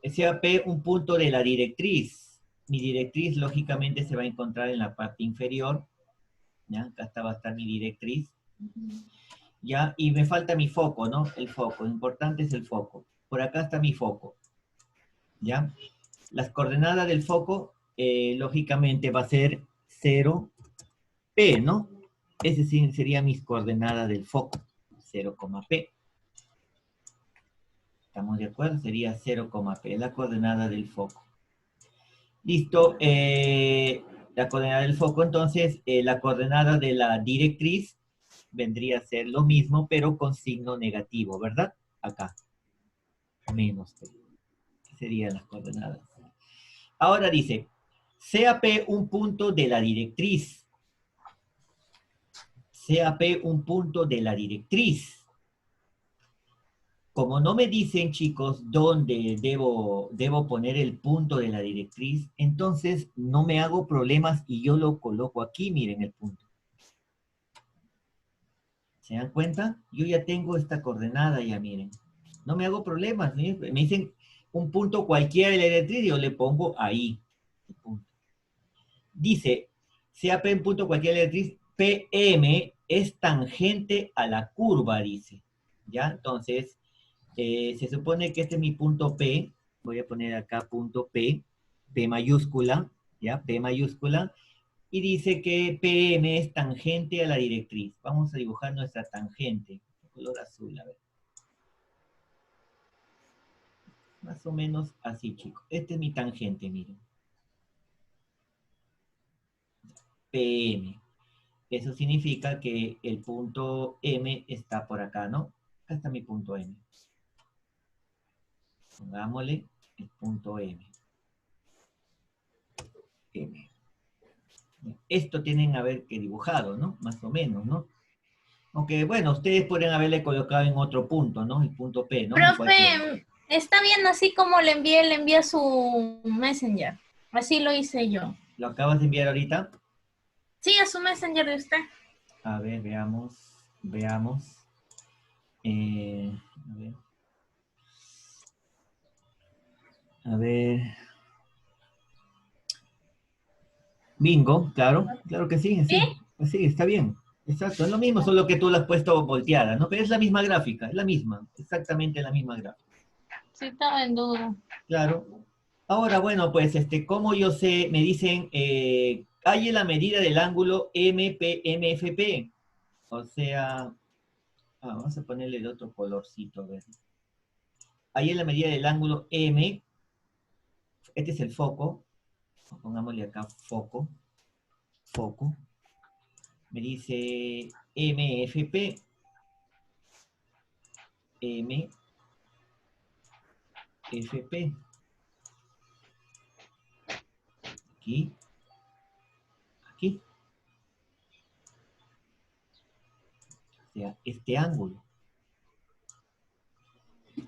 sea P un punto de la directriz. Mi directriz, lógicamente, se va a encontrar en la parte inferior. ¿Ya? Acá va a estar mi directriz. ¿Ya? Y me falta mi foco, ¿no? El foco. Lo importante es el foco. Por acá está mi foco. ¿Ya? Las coordenadas del foco, lógicamente, va a ser 0, P, ¿no? Ese sí sería mis coordenadas del foco. 0, P. ¿Estamos de acuerdo? Sería 0, P, la coordenada del foco. Listo. La coordenada del foco, entonces, la coordenada de la directriz vendría a ser lo mismo, pero con signo negativo, ¿verdad? Acá. Menos P. Serían las coordenadas. Ahora dice, sea P un punto de la directriz. Sea P un punto de la directriz. Como no me dicen, chicos, dónde debo poner el punto de la directriz, entonces no me hago problemas y yo lo coloco aquí, miren el punto. ¿Se dan cuenta? Yo ya tengo esta coordenada, ya miren. No me hago problemas, ¿sí? Me dicen un punto cualquiera de la directriz y yo le pongo ahí. El punto. Dice, sea P en punto cualquier directriz, PM es tangente a la curva, dice. ¿Ya? Entonces, se supone que este es mi punto P. Voy a poner acá punto P, P mayúscula, ¿ya? P mayúscula. Y dice que PM es tangente a la directriz. Vamos a dibujar nuestra tangente. Color azul, a ver. Más o menos así, chicos. Este es mi tangente, miren. PM. Eso significa que el punto M está por acá, ¿no? Acá está mi punto M. Pongámosle el punto M. M. Esto tienen que haber que dibujado, ¿no? Más o menos, ¿no? Aunque, bueno, ustedes podrían haberle colocado en otro punto, ¿no? El punto P, ¿no? Profe, está bien así como le envié a su Messenger. Así lo hice yo. ¿Lo acabas de enviar ahorita? Sí, a su Messenger de usted. A ver, veamos. Veamos. A ver. A ver. Bingo, claro. Claro que sí, sí. Sí, está bien. Exacto, es lo mismo, solo que tú la has puesto volteada, ¿no? Pero es la misma gráfica, es la misma. Exactamente la misma gráfica. Sí, estaba en duda. Claro. Ahora, bueno, pues, como yo sé, me dicen, hay la medida del ángulo MPMFP. O sea, vamos a ponerle el otro colorcito, a ver. Hay la medida del ángulo M. Este es el foco. Pongámosle acá foco. Foco. Me dice MFP. MFP. Aquí. Aquí. O sea, este ángulo.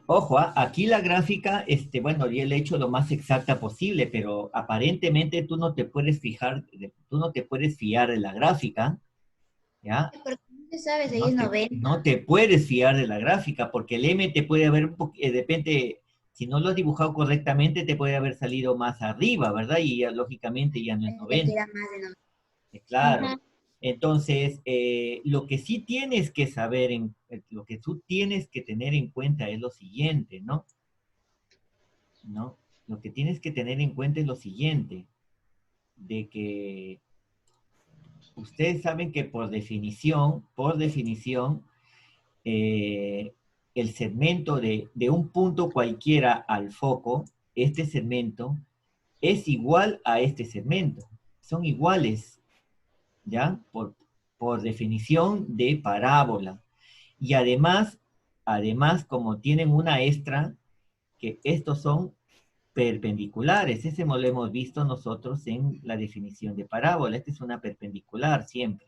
Ojo, aquí la gráfica, bueno, yo le he hecho lo más exacta posible, pero aparentemente tú no te puedes fijar, tú no te puedes fiar de la gráfica, ¿ya? Porque no se sabe si es 90. No te puedes fiar de la gráfica, porque el M te puede haber, depende, si no lo has dibujado correctamente, te puede haber salido más arriba, ¿verdad? Y ya, lógicamente ya no es 90. Era más de 90. Claro. Entonces, lo que sí tienes que saber, lo que tú tienes que tener en cuenta es lo siguiente, ¿no? ¿No? Lo que tienes que tener en cuenta es lo siguiente, de que ustedes saben que por definición, el segmento de un punto cualquiera al foco, este segmento, es igual a este segmento. Son iguales, ¿ya? Por definición de parábola. Y además, como tienen una extra, que estos son perpendiculares. Ese lo hemos visto nosotros en la definición de parábola. Esta es una perpendicular siempre.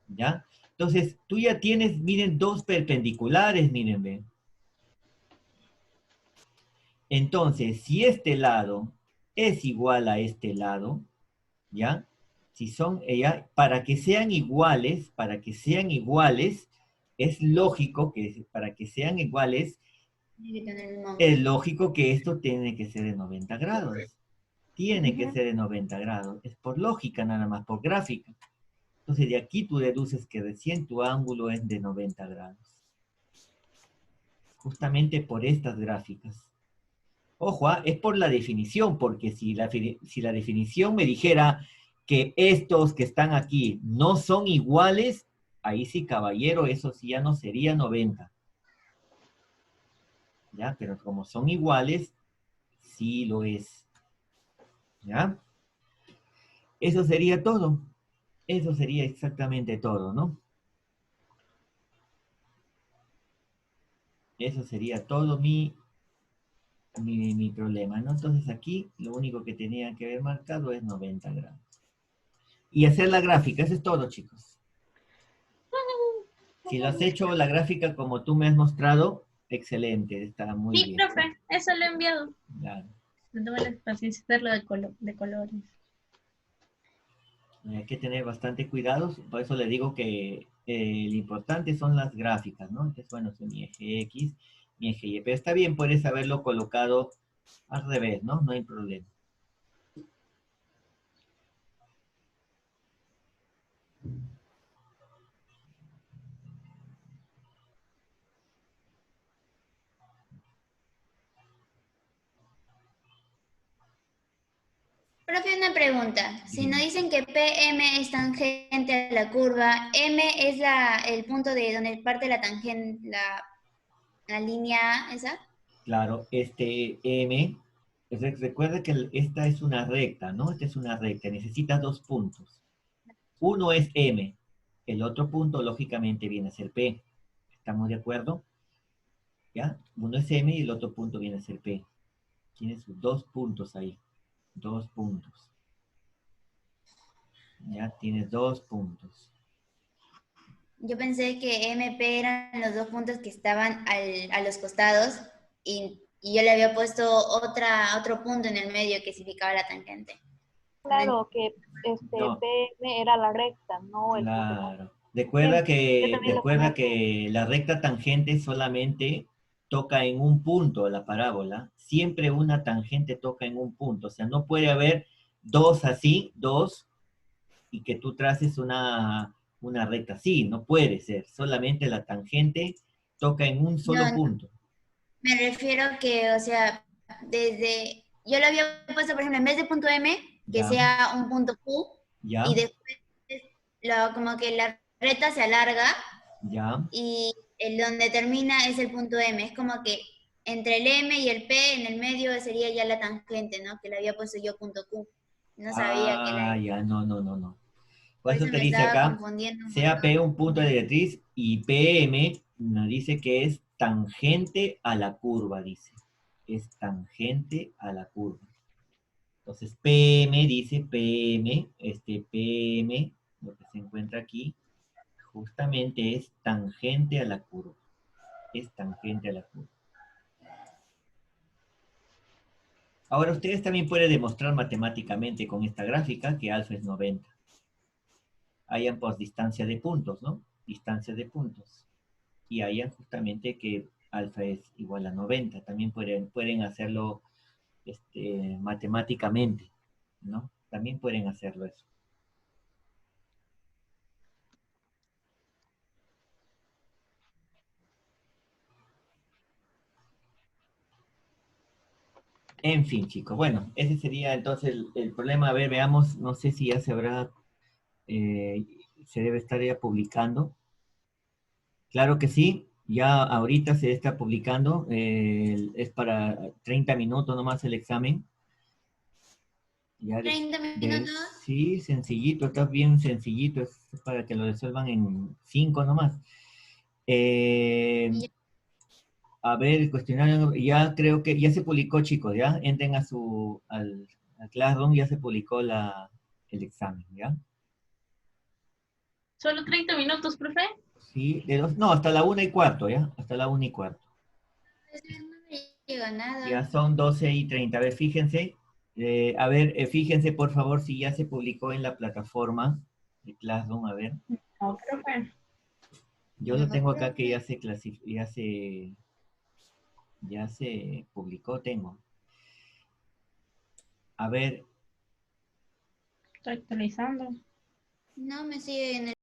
¿Ya? Entonces, tú ya tienes, miren, dos perpendiculares, miren, ven. Entonces, si este lado es igual a este lado, ¿ya? Si son, para que sean iguales, es lógico que para que sean iguales, es lógico que esto tiene que ser de 90 grados. Tiene que ser de 90 grados. Es por lógica nada más, por gráfica. Entonces de aquí tú deduces que recién tu ángulo es de 90 grados. Justamente por estas gráficas. Ojo, es por la definición, porque si la definición me dijera que estos que están aquí no son iguales, ahí sí, caballero, eso sí ya no sería 90. ¿Ya? Pero como son iguales, sí lo es. ¿Ya? Eso sería todo. Eso sería exactamente todo, ¿no? Eso sería todo mi problema, ¿no? Entonces aquí lo único que tenía que haber marcado es 90 grados. Y hacer la gráfica, eso es todo, chicos. Si lo has hecho la gráfica como tú me has mostrado, excelente, está muy bien. Sí, profe, eso lo he enviado. Claro. No tengo la paciencia de hacerlo de colores. Hay que tener bastante cuidado, por eso le digo que lo importante son las gráficas, ¿no? Entonces, bueno, es mi eje X, mi eje Y, pero está bien, puedes haberlo colocado al revés, ¿no? No hay problema. Profe, una pregunta. Si nos dicen que PM es tangente a la curva, M es el punto de donde parte la tangente, la línea esa. Claro, M, recuerda que esta es una recta, ¿no? Esta es una recta, necesita dos puntos. Uno es M, el otro punto lógicamente viene a ser P. ¿Estamos de acuerdo? ¿Ya? Uno es M y el otro punto viene a ser P. Tienes dos puntos ahí, dos puntos. Ya tienes dos puntos. Yo pensé que MP eran los dos puntos que estaban a los costados y yo le había puesto otro punto en el medio que significaba la tangente. Claro que No, PM era la recta, no el punto. claro. Yo también lo Recuerda conozco. que la recta tangente solamente toca en un punto la parábola. Siempre una tangente toca en un punto. O sea, no puede haber dos así, dos, y que tú traces una recta así. No puede ser. Solamente la tangente toca en un solo No, punto. me refiero que, o sea, yo lo había puesto, por ejemplo, en vez de punto M, que ¿Ya? sea un punto Q, y ¿Ya? después como que la recta se alarga ¿Ya? y el donde termina es el punto M. Es como que entre el M y el P en el medio sería ya la tangente, ¿no? Que le había puesto yo punto Q. No sabía que Ah, ya, no, no, no, no. Por por eso eso te me dice estaba acá, confundiendo un sea montón. P un punto de directriz y PM nos dice que es tangente a la curva, dice. Es tangente a la curva. Entonces PM dice PM, lo que se encuentra aquí, justamente es tangente a la curva. Es tangente a la curva. Ahora ustedes también pueden demostrar matemáticamente con esta gráfica que alfa es 90. Hayan por distancia de puntos, ¿no? Distancia de puntos. Y hayan justamente que alfa es igual a 90. También pueden hacerlo matemáticamente, ¿no? También pueden hacerlo eso. En fin, chicos. Bueno, ese sería entonces el problema. A ver, veamos. No sé si ya eh, se debe estar ya publicando. Claro que sí. Ya ahorita se está publicando. Es para 30 minutos nomás el examen. Ya 30 minutos. sí, sencillito, está bien sencillito, es para que lo resuelvan en 5 nomás. Y A ver, el cuestionario, ya creo que ya se publicó, chicos, ya entren al Classroom, ya se publicó el examen, ¿ya? Solo 30 minutos, profe. Sí, no, hasta la 1:15, ¿ya? Hasta la 1:15. no me llega Ya nada. son 12:30. A ver, fíjense, fíjense por favor si ya se publicó en la plataforma de Classroom, a ver. No, profe. Yo lo No, tengo acá que profe. ya se publicó, tengo. A ver, Estoy actualizando. No me sigue en el